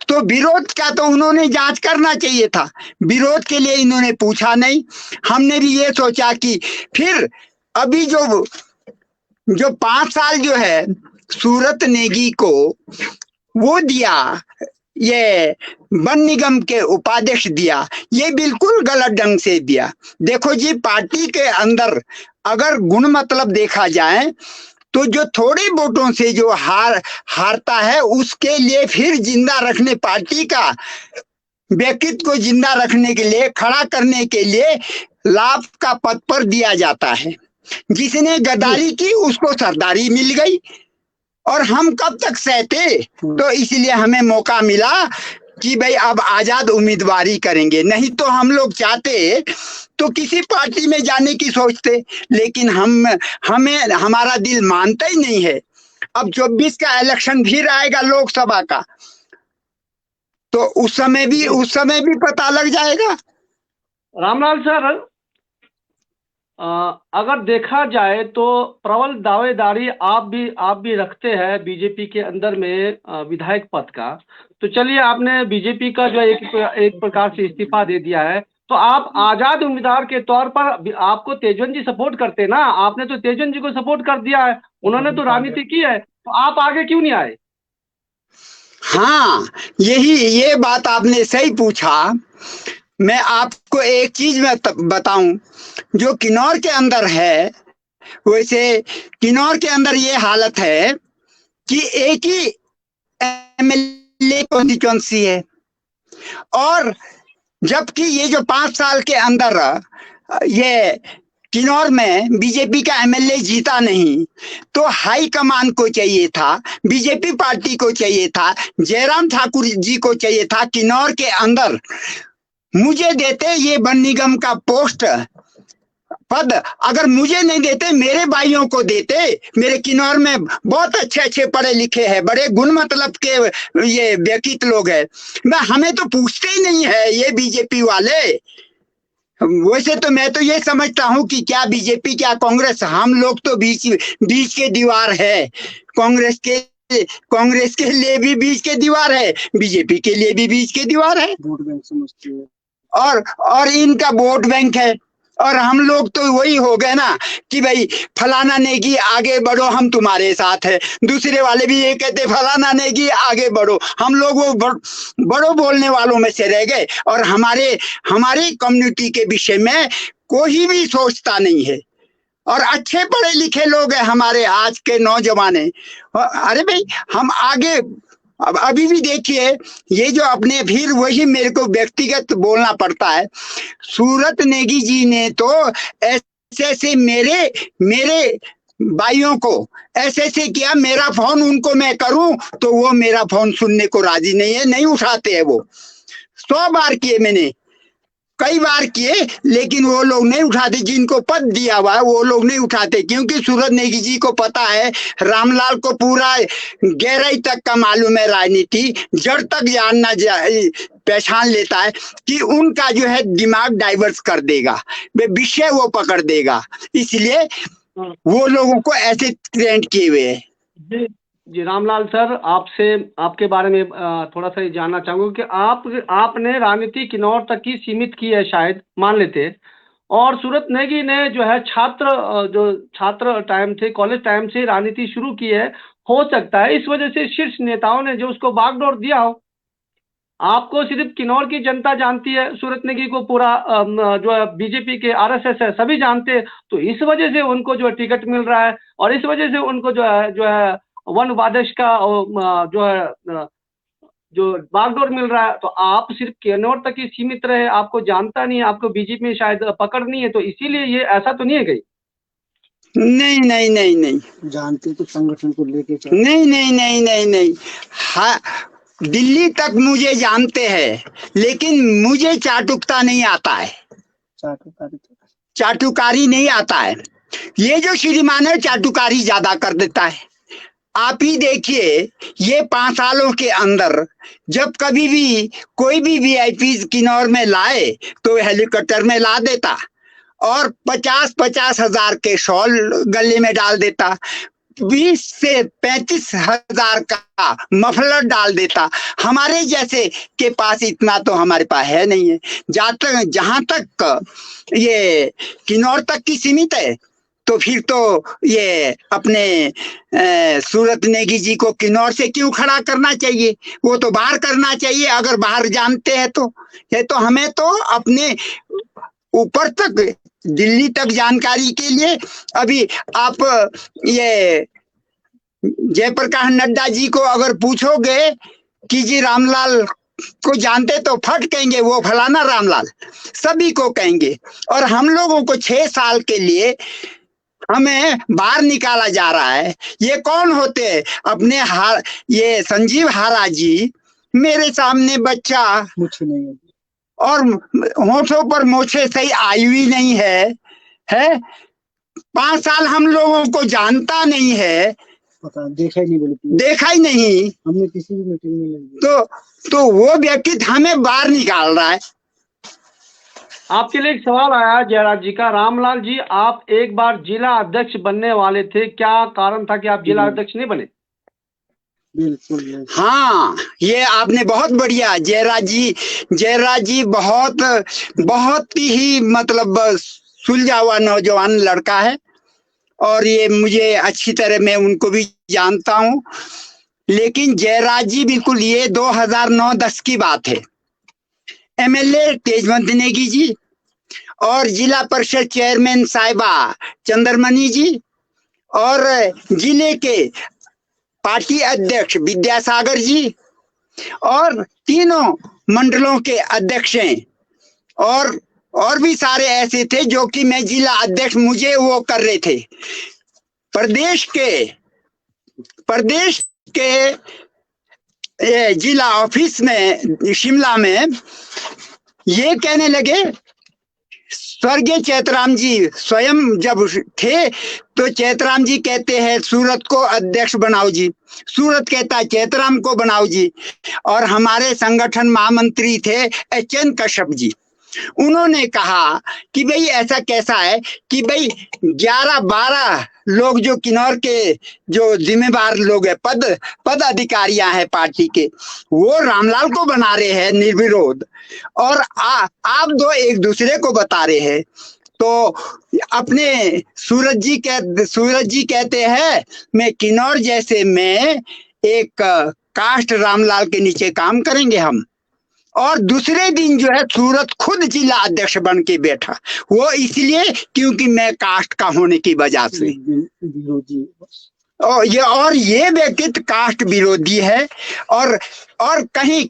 तो विरोध का तो उन्होंने जांच करना चाहिए था, विरोध के लिए इन्होंने पूछा नहीं। हमने भी ये सोचा कि फिर अभी जो 5 साल जो है सूरत नेगी को वो दिया, ये वन निगम के उपाध्यक्ष दिया, ये बिल्कुल गलत ढंग से दिया। देखो जी, पार्टी के अंदर अगर गुण मतलब देखा जाए तो जो थोड़े वोटों से जो हारता है उसके लिए फिर जिंदा रखने, पार्टी का व्यक्तित्व को जिंदा रखने के लिए, खड़ा करने के लिए लाभ का पद पर दिया जाता है। जिसने गद्दारी की उसको सरदारी मिल गई, और हम कब तक सहते, तो इसलिए हमें मौका मिला कि भाई अब आजाद उम्मीदवारी करेंगे। नहीं तो हम लोग चाहते तो किसी पार्टी में जाने की सोचते, लेकिन हमारा दिल मानता ही नहीं है। अब 24 का इलेक्शन फिर आएगा लोकसभा का, तो उस समय भी पता लग जाएगा। रामलाल सर, अगर देखा जाए तो प्रबल दावेदारी आप भी रखते हैं बीजेपी के अंदर में विधायक पद का। तो चलिए, आपने बीजेपी का जो एक प्रकार से इस्तीफा दे दिया है, तो आप आजाद उम्मीदवार के तौर पर आपको तेजवन जी सपोर्ट करते ना, आपने तो तेजवन जी को सपोर्ट कर दिया है, उन्होंने तो राजनीति की है, तो आप आगे क्यों नहीं आए? हाँ, ये बात आपने सही पूछा। मैं आपको एक चीज में बताऊं, जो किन्नौर के अंदर है, वैसे किन्नौर के अंदर ये हालत है कि एक ही एमएलए कॉन्स्टिट्यूंसी है, और जबकि ये जो 5 साल के अंदर ये किन्नौर में बीजेपी का एमएलए जीता नहीं, तो हाई कमान को चाहिए था, बीजेपी पार्टी को चाहिए था, जयराम ठाकुर जी को चाहिए था किन्नौर के अंदर मुझे देते ये वन निगम का पोस्ट पद, अगर मुझे नहीं देते मेरे भाइयों को देते। मेरे किन्नौर में बहुत अच्छे पढ़े लिखे हैं, बड़े गुण मतलब के ये व्यक्तित्व लोग हैं, हमें तो पूछते ही नहीं है ये बीजेपी वाले। वैसे तो मैं तो ये समझता हूँ कि क्या बीजेपी क्या कांग्रेस, हम लोग तो बीच के दीवार है। कांग्रेस के लिए भी बीच के दीवार है, बीजेपी के लिए भी बीच के दीवार है, वोट बैंक समझती है, और इनका वोट बैंक है। और हम लोग तो वही हो गए ना कि भाई फलाना नेगी आगे बढ़ो, हम तुम्हारे साथ है। दूसरे वाले भी ये कहते फलाना नेगी आगे बढ़ो, हम लोग वो बड़ो बोलने वालों में से रह गए, और हमारी कम्युनिटी के विषय में कोई भी सोचता नहीं है। और अच्छे पढ़े लिखे लोग हैं हमारे आज के नौजवान। अरे भाई हम आगे, अब अभी भी देखिए ये जो अपने, फिर वही मेरे को व्यक्तिगत बोलना पड़ता है, सूरत नेगी जी ने तो ऐसे मेरे भाइयों को ऐसे किया, मेरा फोन उनको मैं करूं तो वो मेरा फोन सुनने को राजी नहीं है, नहीं उठाते हैं वो। 100 बार किए मैंने, कई बार किए, लेकिन वो लोग नहीं उठाते, जिनको पद दिया हुआ है वो लोग नहीं उठाते, क्योंकि सूरत नेगी जी को पता है, रामलाल को पूरा गहराई तक का मालूम है, राजनीति जड़ तक जानना पहचान लेता है कि उनका जो है दिमाग डाइवर्स कर देगा, वे विषय वो पकड़ देगा, इसलिए वो लोगों को ऐसे ट्रेंड किए हुए है। जी रामलाल सर, आपसे आपके बारे में थोड़ा सा जानना चाहूंगा कि आपने राजनीति किन्नौर तक ही सीमित की है, शायद मान लेते, और सूरत नेगी ने जो है छात्र टाइम से, कॉलेज टाइम से राजनीति शुरू की है। हो सकता है इस वजह से शीर्ष नेताओं ने जो उसको बागडोर दिया हो। आपको सिर्फ किन्नौर की जनता जानती है, सूरत नेगी को पूरा जो है बीजेपी के आरएसएस है सभी जानते हैं, तो इस वजह से उनको जो है टिकट मिल रहा है, और इस वजह से उनको जो है वन वादश का जो बागडोर मिल रहा है। तो आप सिर्फ किन्नौर तक ही सीमित रहे, आपको जानता नहीं है, आपको बीजेपी में शायद पकड़ नहीं है, तो इसीलिए ये ऐसा तो नहीं है कहीं? नहीं नहीं नहीं नहीं, जानते तो संगठन को लेके नहीं नहीं नहीं नहीं नहीं, हाँ दिल्ली तक मुझे जानते हैं, लेकिन मुझे चाटुकता नहीं आता है, चाटुकारी नहीं आता है। ये जो श्रीमान है चाटुकारी ज्यादा कर देता है। आप ही देखिए, ये 5 सालों के अंदर जब कभी भी कोई भी वीआईपी किन्नौर में लाए तो हेलीकॉप्टर में ला देता, और 50-50 हजार के शॉल गले में डाल देता, 20 से 35 हजार का मफलर डाल देता। हमारे जैसे के पास इतना तो हमारे पास है नहीं है। जहां तक ये किन्नौर तक की सीमित है, तो फिर तो ये अपने सूरत नेगी जी को किन्नौर से क्यों खड़ा करना चाहिए, वो तो बाहर करना चाहिए, अगर बाहर जानते हैं तो। ये तो हमें तो अपने ऊपर तक, दिल्ली तक जानकारी के लिए, अभी आप ये जयप्रकाश नड्डा जी को अगर पूछोगे कि जी रामलाल को जानते, तो फट कहेंगे वो फलाना रामलाल, सभी को कहेंगे। और हम लोगों को 6 साल के लिए हमें बाहर निकाला जा रहा है। ये कौन होते हैं? अपने ये संजीव हारा जी, मेरे सामने बच्चा, और होठों पर मोछे सही आई हुई नहीं है 5 साल हम लोगों को जानता नहीं है, देखा ही नहीं हमने किसी भी मीटिंग में नहीं। तो वो व्यक्ति हमें बाहर निकाल रहा है। आपके लिए एक सवाल आया जयराज जी का। रामलाल जी, आप एक बार जिला अध्यक्ष बनने वाले थे, क्या कारण था कि आप जिला अध्यक्ष नहीं बने? बिल्कुल। हाँ, ये आपने बहुत बढ़िया, जयराज जी बहुत ही मतलब सुलझा हुआ नौजवान लड़का है, और ये मुझे अच्छी तरह, मैं उनको भी जानता हूँ। लेकिन जयराज जी बिल्कुल, ये 2009-10 की बात है। एमएलए तेजवंत नेगी जी और जिला परिषद चेयरमैन साहिबा चंद्रमणि जी और जिले के पार्टी अध्यक्ष विद्यासागर जी और तीनों मंडलों के अध्यक्ष हैं, और भी सारे ऐसे थे जो कि मैं जिला अध्यक्ष, मुझे वो कर रहे थे। प्रदेश के जिला ऑफिस में शिमला में ये कहने लगे, स्वर्गीय चैतराम जी स्वयं जब थे तो चैतराम जी कहते हैं सूरत को अध्यक्ष बनाओ जी, सूरत कहता है चैतराम को बनाओ जी। और हमारे संगठन महामंत्री थे एचएन कश्यप जी, उन्होंने कहा कि भाई ऐसा कैसा है कि भाई 11-12 लोग जो किन्नौर के जो जिम्मेदार लोग हैं, पद अधिकारियां हैं पार्टी के, वो रामलाल को बना रहे हैं निर्विरोध, और आप दो एक दूसरे को बता रहे हैं। तो अपने सूरज जी कहते हैं मैं किन्नौर जैसे में एक कास्ट रामलाल के नीचे काम करेंगे हम। और दूसरे दिन जो है सूरत खुद जिला अध्यक्ष बन के बैठा, वो इसलिए क्योंकि मैं कास्ट का होने की वजह से। और ये व्यक्ति कास्ट विरोधी है, और कहीं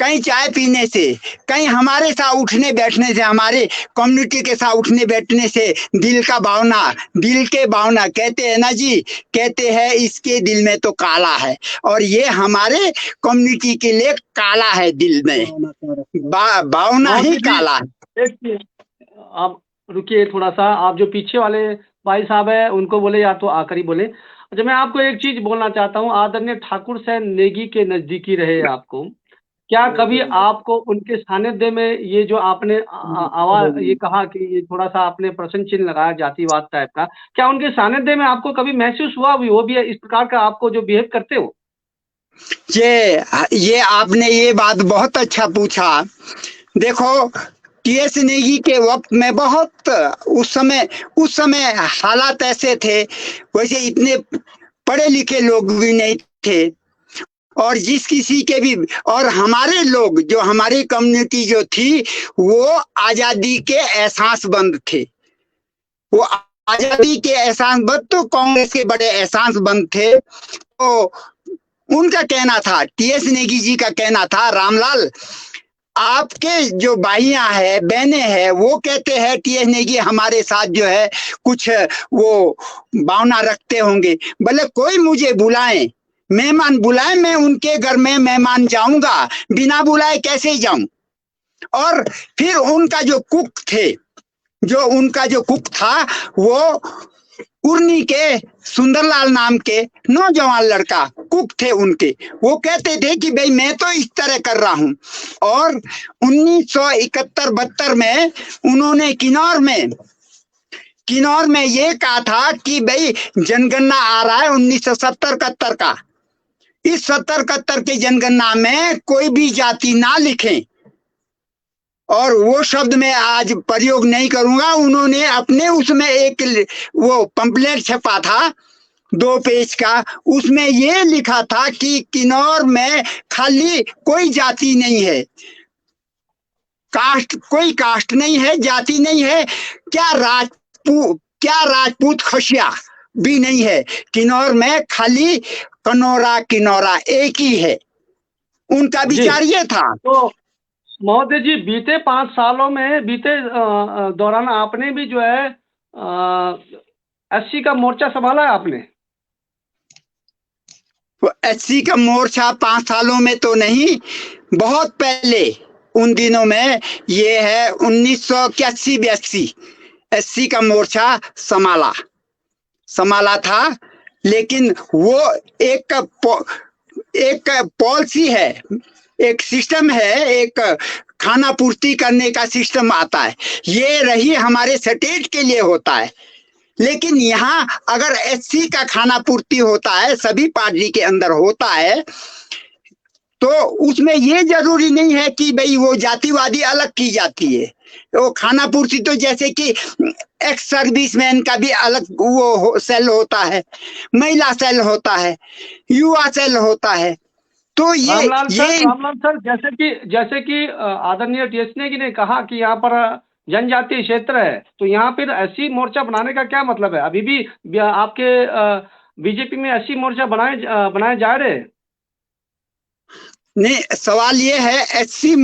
कहीं चाय पीने से, कहीं हमारे साथ उठने बैठने से, हमारे कम्युनिटी के साथ उठने बैठने से दिल के भावना कहते हैं ना जी, कहते हैं इसके दिल में तो काला है, और ये हमारे कम्युनिटी के लिए काला है, दिल में भावना ही काला है। आप रुकिए थोड़ा सा, आप जो पीछे वाले भाई साहब है उनको बोले या तो आखिरी बोले। अच्छा, मैं आपको एक चीज बोलना चाहता हूँ, आदरणीय ठाकुर साहब नेगी के नजदीकी रहे आपको, क्या कभी आपको उनके सानिध्य में ये जो आपने आवाज ये कहा कि ये थोड़ा सा आपने प्रश्न चिन्ह लगाया जातिवाद टाइप का, क्या उनके सानिध्य में आपको कभी महसूस हुआ वो भी इस प्रकार का आपको जो बिहेव करते हो? ये आपने ये बात बहुत अच्छा पूछा। देखो, टीएस नेगी के वक्त में बहुत उस समय हालात ऐसे थे, वैसे इतने पढ़े लिखे लोग भी नहीं थे, और जिस किसी के भी, और हमारे लोग जो हमारी कम्युनिटी जो थी वो आजादी के एहसासमंद थे, वो आजादी के एहसासमंद, तो कांग्रेस के बड़े एहसासमंद थे। तो उनका कहना था, टीएस नेगी जी का कहना था, रामलाल आपके जो भाइयां है बहनें हैं वो कहते हैं टीएस नेगी हमारे साथ जो है कुछ वो भावना रखते होंगे, भले कोई मुझे बुलाए, मेहमान बुलाए, मैं उनके घर में मेहमान जाऊंगा, बिना बुलाए कैसे जाऊं। और फिर उनका जो कुक था वो उर्नी के सुंदरलाल नाम के नौजवान लड़का कुक थे उनके, वो कहते थे कि भाई मैं तो इस तरह कर रहा हूं। और 1971-72 में उन्होंने किन्नौर में ये कहा था कि भाई जनगणना आ रहा है 1970-71 का, इस 70-71 की जनगणना में कोई भी जाति ना लिखें, और वो शब्द मैं आज प्रयोग नहीं करूंगा। उन्होंने अपने उसमें एक वो पंपलेट छपा था 2 पेज का, उसमें ये लिखा था कि किन्नौर में खाली कोई जाति नहीं है, कोई कास्ट नहीं है, जाति नहीं है, क्या राजपूत खसिया भी नहीं है, किन्नौर में खाली किनौरा एक ही है। उनका विचार ये था। तो महोदय जी, बीते 5 सालों में दौरान आपने भी जो है एससी का मोर्चा संभाला है आपने? एससी का मोर्चा 5 सालों में तो नहीं, बहुत पहले उन दिनों में, ये है 1981-82 एससी का मोर्चा संभाला था। लेकिन वो एक पॉलिसी है, एक सिस्टम है, एक खाना पूर्ति करने का सिस्टम आता है, ये रही हमारे स्टेट के लिए होता है। लेकिन यहाँ अगर एससी का खाना पूर्ति होता है, सभी पार्टी के अंदर होता है, तो उसमें ये जरूरी नहीं है कि भाई वो जातिवादी अलग की जाती है। वो खाना पूर्ति तो जैसे कि एक्स सर्विसमैन का भी अलग वो सेल होता है, महिला सेल होता है, युवा सेल होता है। तो रामलाल सर, जैसे कि आदरणीय टीएस नेगी ने कहा कि यहाँ पर जनजातीय क्षेत्र है, तो यहाँ पर एससी मोर्चा बनाने का क्या मतलब है? अभी भी आपके बीजेपी में एससी मोर्चा बनाए जा रहे हैं? नहीं, सवाल ये है एससी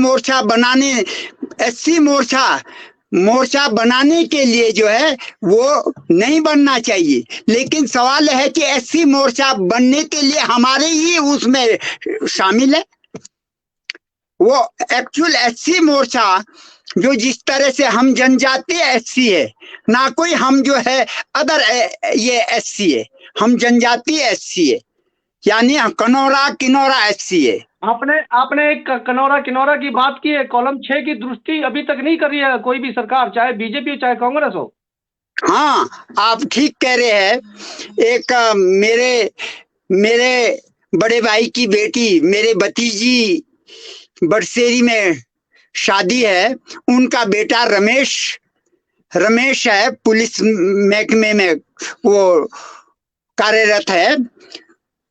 मोर्चा बनाने के लिए जो है वो नहीं बनना चाहिए, लेकिन सवाल है कि एससी मोर्चा बनने के लिए हमारे ही उसमें शामिल है। वो एक्चुअल एससी मोर्चा जो जिस तरह से हम जनजातीय एससी है, ना कोई हम जो है अदर ये एससी है, हम जनजातीय एससी है, यानी किनौरा एससी है। आपने एक किनौरा की बात की है, कॉलम 6 की दुरुस्ती अभी तक नहीं करी है कोई भी सरकार, चाहे बीजेपी हो चाहे कांग्रेस हो। हाँ, आप ठीक कह रहे हैं। एक मेरे बड़े भाई की बेटी, मेरे भतीजी बरसेरी में शादी है, उनका बेटा रमेश है, पुलिस महकमे में वो कार्यरत है।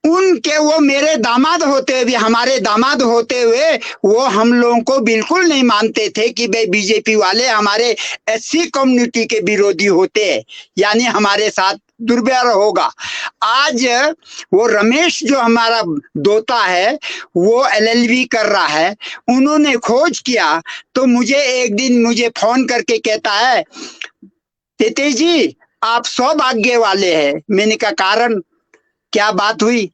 उनके वो मेरे दामाद होते हुए भी, हमारे दामाद होते हुए वो हम लोगों को बिल्कुल नहीं मानते थे कि भाई बीजेपी वाले हमारे एससी कम्युनिटी के विरोधी होते हैं, यानी हमारे साथ दुर्व्यवहार होगा। आज वो रमेश जो हमारा दोता है वो LLB कर रहा है, उन्होंने खोज किया तो मुझे एक दिन मुझे फोन करके कहता है, तेतेश जी आप सौभाग्य वाले हैं। मैंने कहा कारण क्या बात हुई?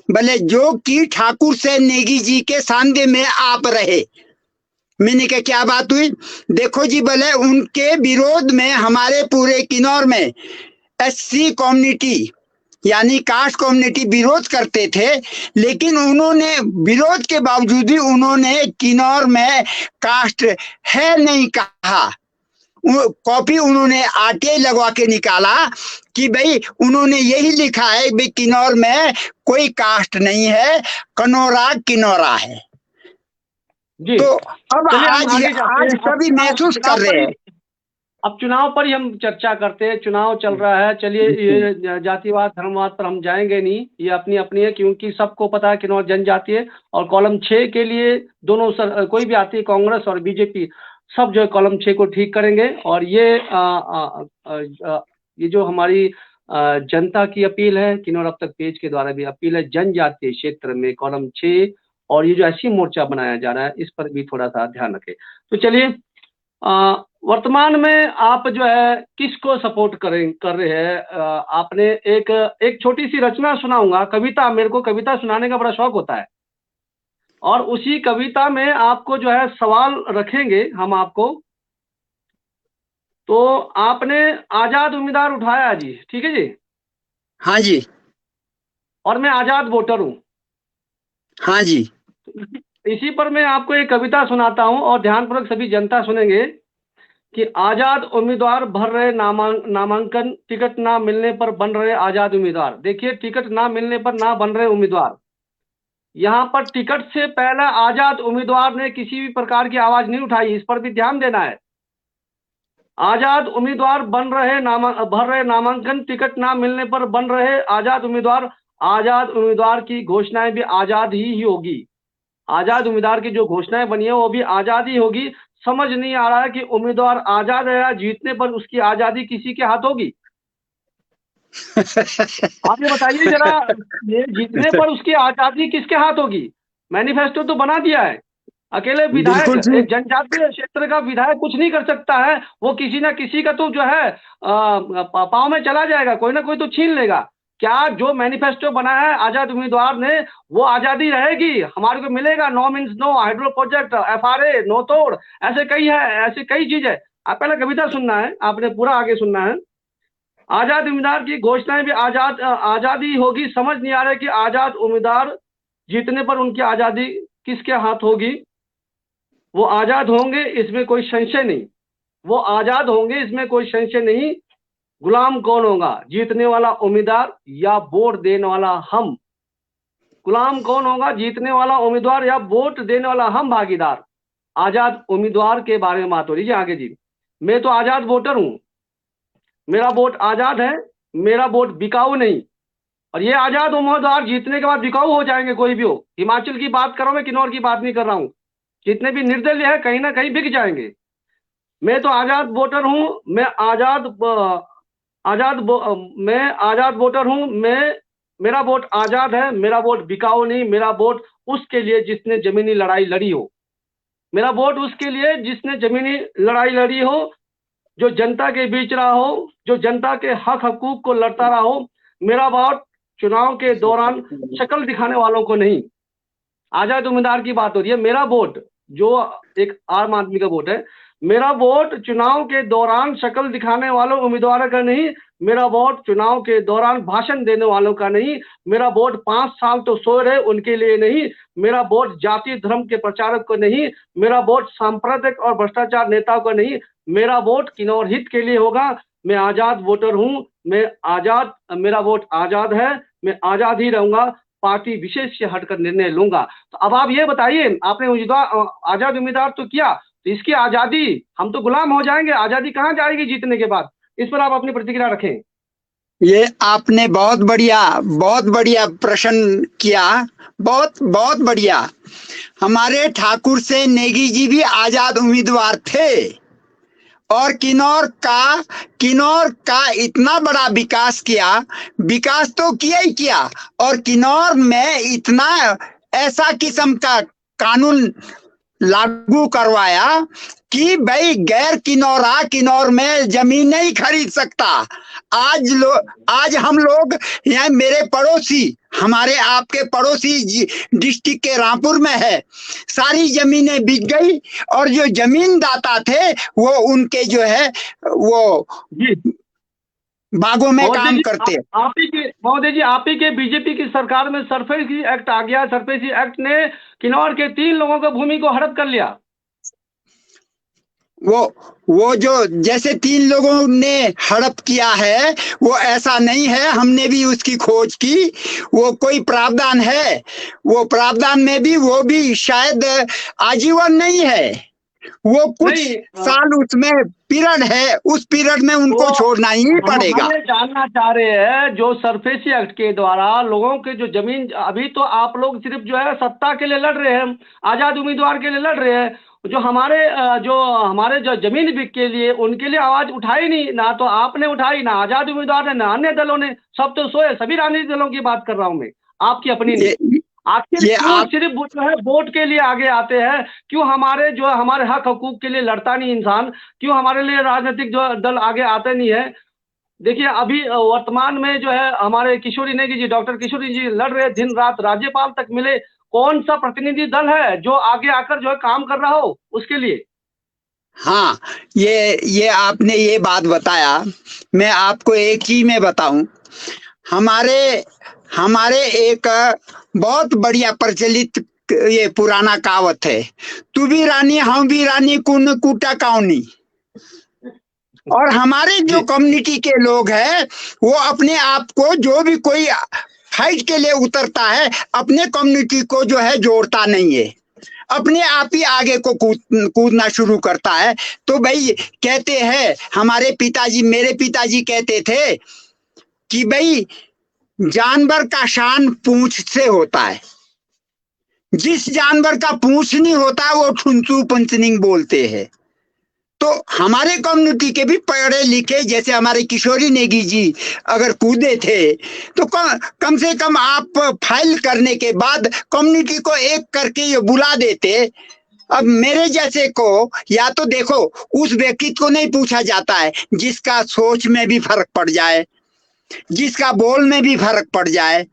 भले जो कि ठाकुर से नेगी जी के सांधे में आप रहे। मैंने कहा क्या बात हुई? देखो जी भले उनके विरोध में हमारे पूरे किन्नौर में SC कम्युनिटी यानी कास्ट कम्युनिटी विरोध करते थे, लेकिन उन्होंने विरोध के बावजूद भी उन्होंने किन्नौर में कास्ट है नहीं कहा। कॉपी उन्होंने RTI लगवा के निकाला कि भाई उन्होंने यही लिखा है भाई किन्नौर में कोई कास्ट नहीं है, कनौरा किन्नौरा है। जी तो अब आज सभी महसूस कर रहे हैं। अब चुनाव पर ही हम चर्चा करते हैं। चुनाव चल रहा है, चलिए ये जातिवाद धर्मवाद पर हम जाएंगे नहीं, ये अपनी अपनी है, क्योंकि सबको पता है किन्नौर जनजाति है। और कॉलम 6 के लिए दोनों कोई भी आती है, कांग्रेस और बीजेपी, सब जो है कॉलम 6 को ठीक करेंगे। और ये जो हमारी जनता की अपील है, किन्नौर अब तक पेज के द्वारा भी अपील है, जनजातीय क्षेत्र में कॉलम 6 और ये जो ऐसी मोर्चा बनाया जा रहा है इस पर भी थोड़ा सा ध्यान रखें। तो चलिए, वर्तमान में आप जो है किसको सपोर्ट कर रहे हैं? आपने एक छोटी सी रचना सुनाऊंगा, कविता। मेरे को कविता सुनाने का बड़ा शौक होता है, और उसी कविता में आपको जो है सवाल रखेंगे हम आपको। तो आपने आजाद उम्मीदवार उठाया जी, ठीक है जी? हाँ जी। और मैं आजाद वोटर हूँ। हाँ जी। इसी पर मैं आपको एक कविता सुनाता हूँ और ध्यानपूर्वक सभी जनता सुनेंगे कि आजाद उम्मीदवार भर रहे नामांकन, टिकट ना मिलने पर बन रहे आजाद उम्मीदवार। देखिए, टिकट ना मिलने पर ना बन रहे उम्मीदवार। यहाँ पर टिकट से पहले आजाद उम्मीदवार ने किसी भी प्रकार की आवाज नहीं उठाई, इस पर भी ध्यान देना है। आजाद उम्मीदवार भर रहे नामांकन, टिकट ना मिलने पर बन रहे आजाद उम्मीदवार। आजाद उम्मीदवार की घोषणाएं भी आजाद ही होगी। आजाद उम्मीदवार की जो घोषणाएं बनी है वो भी आजाद ही होगी। समझ नहीं आ रहा है कि उम्मीदवार आजाद है या जीतने पर उसकी आजादी किसी के हाथ होगी? आप ये बताइए जरा, ये जीतने पर उसकी आजादी किसके हाथ होगी? मैनिफेस्टो तो बना दिया है। अकेले विधायक, एक जनजातीय क्षेत्र का विधायक कुछ नहीं कर सकता है। वो किसी ना किसी का तो जो है पाँव में चला जाएगा, कोई ना कोई तो छीन लेगा। क्या जो मैनिफेस्टो बनाया है आजाद उम्मीदवार ने, वो आजादी रहेगी? हमारे को मिलेगा no means no, hydro project, FRA, no तोड़, ऐसे कई चीज है। आप पहले कविता सुनना है, आपने पूरा आगे सुनना है। आजाद उम्मीदवार की घोषणाएं भी आजादी होगी। समझ नहीं आ रहा है कि आजाद उम्मीदवार जीतने पर उनकी आजादी किसके हाथ होगी? वो आजाद होंगे, इसमें कोई संशय नहीं। वो आजाद होंगे, इसमें कोई संशय नहीं। गुलाम कौन होगा, जीतने वाला उम्मीदवार या वोट देने वाला हम? गुलाम कौन होगा, जीतने वाला उम्मीदवार या वोट देने वाला हम भागीदार? आजाद उम्मीदवार के बारे में बात हो रही है आगे जी। मैं तो आजाद वोटर हूं, मेरा वोट आजाद है, मेरा वोट बिकाऊ नहीं। और ये आजाद उम्मीदवार जीतने के बाद बिकाऊ हो जाएंगे, कोई भी हो। हिमाचल की बात कर रहा हूं मैं, किन्नौर की बात नहीं कर रहा हूं। जितने भी निर्दलीय है कहीं ना कहीं बिक जाएंगे। मैं तो आजाद वोटर हूं, मैं आजाद वोटर हूं। मेरा वोट आजाद है, मेरा वोट बिकाऊ नहीं। मेरा वोट उसके लिए जिसने जमीनी लड़ाई लड़ी हो। मेरा वोट उसके लिए जिसने जमीनी लड़ाई लड़ी हो, जो जनता के बीच रहा हो, जो जनता के हक हकूक को लड़ता रहा हो। मेरा वोट चुनाव के दौरान शक्ल दिखाने वालों को नहीं। आजाद उम्मीदवार की बात हो रही है। मेरा वोट जो एक आम आदमी का वोट है, मेरा वोट चुनाव के दौरान शक्ल दिखाने वालों उम्मीदवारों का नहीं। मेरा वोट चुनाव के दौरान भाषण देने वालों का नहीं। मेरा वोट 5 साल तो सो रहे उनके लिए नहीं। मेरा वोट जाति धर्म के प्रचारक को नहीं। मेरा वोट सांप्रदायिक और भ्रष्टाचार नेताओं को नहीं। मेरा वोट किन्नौर हित के लिए होगा। मैं आजाद वोटर हूं, मेरा वोट आजाद है, मैं आजाद ही रहूंगा, पार्टी विशेष से हटकर निर्णय लूंगा। तो अब आप ये बताइए, आपने आजाद उम्मीदवार तो किया, तो इसकी आजादी, हम तो गुलाम हो जाएंगे, आजादी कहाँ जाएगी जीतने के बाद? इस पर आप अपनी प्रतिक्रिया रखें। ये आपने बहुत बढ़िया प्रश्न किया, बहुत बढ़िया। हमारे ठाकुर से नेगी जी भी आजाद उम्मीदवार थे और किन्नौर का इतना बड़ा विकास किया, विकास तो किया ही किया, और किन्नौर में इतना ऐसा किस्म का कानून लागू करवाया कि भाई गैर किन्नौरा किन्नौर में जमीन नहीं खरीद सकता। आज हम लोग यहाँ, मेरे पड़ोसी, हमारे आपके पड़ोसी डिस्ट्रिक्ट के रामपुर में है, सारी जमीनें बिक गई, और जो जमीन दाता थे वो उनके जो है वो बागों में काम करते। महोदय जी, आप ही के बीजेपी की सरकार में सरफेसी एक्ट आ गया। सरफेसी एक्ट ने किन्नौर के 3 लोगों को भूमि को हड़प कर लिया। वो जो जैसे 3 लोगों ने हड़प किया है, वो ऐसा नहीं है, हमने भी उसकी खोज की। वो कोई प्रावधान है, वो प्रावधान में भी वो भी शायद आजीवन नहीं है, वो कुछ साल उसमें पीरियड है, उस पीरियड में उनको छोड़ना ही पड़ेगा। हम जानना चाह रहे हैं, जो सरफेसी एक्ट के द्वारा लोगों के जो जमीन, अभी तो आप लोग सिर्फ जो है सत्ता के लिए लड़ रहे हैं, आजाद उम्मीदवार के लिए लड़ रहे हैं, जो हमारे जो जमीन बिक के लिए, उनके लिए आवाज उठाई नहीं, ना तो आपने उठाई, ना आजाद उम्मीदवार ने, ना अन्य दलों ने, सब तो सोए। सभी राजनीतिक दलों की बात कर रहा हूं मैं, आपकी अपनी नहीं। आखिर क्यों सिर्फ जो है वोट के लिए आगे आते हैं? क्यों हमारे हक हकूक के लिए लड़ता नहीं इंसान? क्यों हमारे लिए राजनीतिक जो दल आगे आते नहीं है? देखिए, अभी वर्तमान में जो है हमारे किशोरी नेगी जी, डॉक्टर किशोरी जी लड़ रहे दिन रात, राज्यपाल तक मिले। कौन सा प्रतिनिधि दल है जो आगे आकर जो है काम कर रहा हो उसके लिए? हाँ, ये आपने ये बात बताया। मैं आपको एक चीज में बताऊं, हमारे एक बहुत बढ़िया प्रचलित ये पुराना कहावत है, तू भी रानी हम भी रानी कुन कूटा काउनी। और हमारे जो कम्युनिटी के लोग हैं, वो अपने आप को, जो भी कोई फाइट के लिए उतरता है, अपने कम्युनिटी को जो है जोड़ता नहीं है, अपने आप ही आगे को कूदना शुरू करता है। तो भाई कहते हैं, मेरे पिताजी कहते थे कि भाई जानवर का शान पूंछ से होता है, जिस जानवर का पूंछ नहीं होता वो ठुनसू पंचनिंग बोलते हैं। तो हमारे कम्युनिटी के भी पढ़े लिखे, जैसे हमारे किशोरी नेगी जी अगर कूदे थे, तो कम से कम आप फाइल करने के बाद कम्युनिटी को एक करके ये बुला देते। अब मेरे जैसे को, या तो देखो, उस व्यक्ति को नहीं पूछा जाता है जिसका सोच में भी फर्क पड़ जाए, जिसका बोल में भी फर्क पड़ जाए,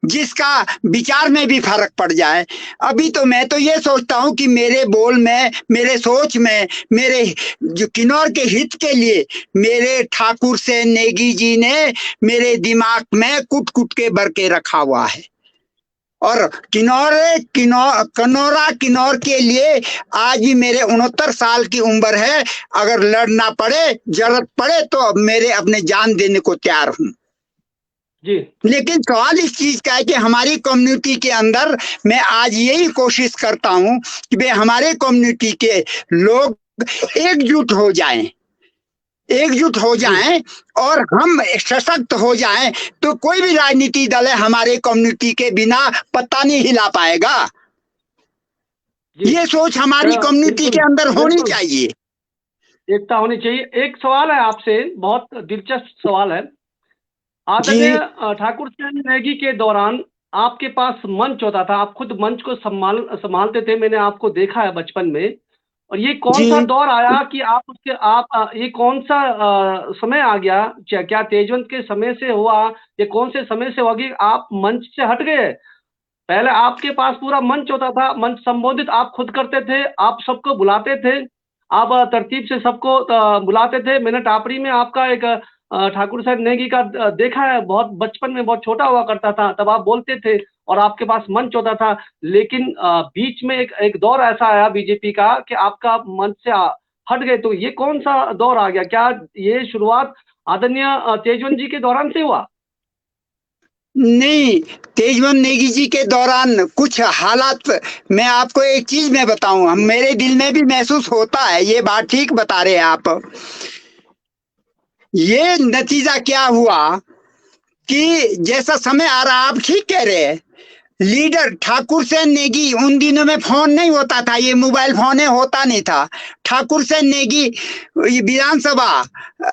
जिसका विचार में भी फर्क पड़ जाए। अभी तो मैं तो ये सोचता हूं कि मेरे बोल में, मेरे सोच में, मेरे जो किन्नौर के हित के लिए मेरे ठाकुर से नेगी जी ने मेरे दिमाग में कुट कुट के भर के रखा हुआ है। और किन्नौर के लिए आज भी मेरे 69 साल की उम्र है, अगर लड़ना पड़े, जरूरत पड़े, तो मेरे अपने जान देने को तैयार हूं जी। लेकिन सवाल इस चीज का है कि हमारी कम्युनिटी के अंदर मैं आज यही कोशिश करता हूं कि भाई हमारे कम्युनिटी के लोग एकजुट हो जाएं और हम सशक्त हो जाएं, तो कोई भी राजनीति दल है हमारे कम्युनिटी के बिना पत्ता नहीं हिला पाएगा। ये सोच हमारी कम्युनिटी के अंदर होनी चाहिए, एकता होनी चाहिए। एक सवाल है आपसे, बहुत दिलचस्प सवाल है। आदरणीय ठाकुर चंद नेगी के दौरान आपके पास मंच होता था, आप खुद मंच को संभालते थे, मैंने आपको देखा है बचपन में। और ये कौन सा दौर आया कि ये कौन सा समय आ गया? क्या तेजवंत के समय से हुआ? ये कौन से समय से हुआ कि आप मंच से हट गए? पहले आपके पास पूरा मंच होता था, मंच संबोधित आप खुद करते थे, आप सबको बुलाते थे, आप तरतीब से सबको बुलाते थे। मैंने टापरी में आपका एक ठाकुर साहब नेगी का देखा है, बहुत बचपन में, बहुत छोटा हुआ करता था, तब आप बोलते थे और आपके पास मंच होता था। लेकिन बीच में एक दौर ऐसा आया बीजेपी का कि आपका मंच से हट गए। तो ये कौन सा दौर आ गया? क्या ये शुरुआत आदरणीय तेजवंत जी के दौरान से हुआ? नहीं, तेजवंत नेगी जी के दौरान कुछ हालात, मैं आपको एक चीज में बताऊं, मेरे दिल में भी महसूस होता है, ये बात ठीक बता रहे हैं आप। ये नतीजा क्या हुआ कि जैसा समय आ रहा, आप ठीक कह रहे हैं, लीडर ठाकुर सेन नेगी, उन दिनों में फोन नहीं होता था, ये मोबाइल फोन होता नहीं था। ठाकुर सेन नेगी विधानसभा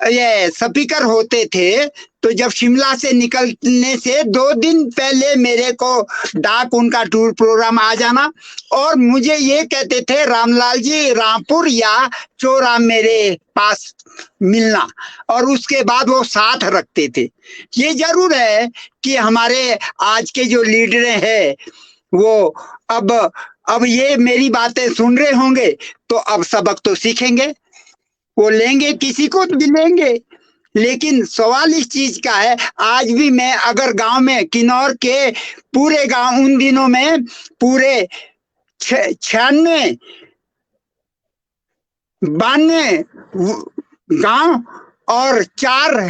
ये स्पीकर होते थे, तो जब शिमला से निकलने से 2 दिन पहले मेरे को डाक उनका टूर प्रोग्राम आ जाना, और मुझे ये कहते थे रामलाल जी रामपुर या चोरा मेरे पास मिलना, और उसके बाद वो साथ रखते थे। ये जरूर है कि हमारे आज के जो लीडर हैं वो अब ये मेरी बातें सुन रहे होंगे, तो अब सबक तो सीखेंगे, वो लेंगे, किसी को भी लेंगे। लेकिन सवाल इस चीज का है, आज भी मैं अगर गांव में किन्नौर के पूरे गांव, उन दिनों में पूरे 96 92 गांव और 4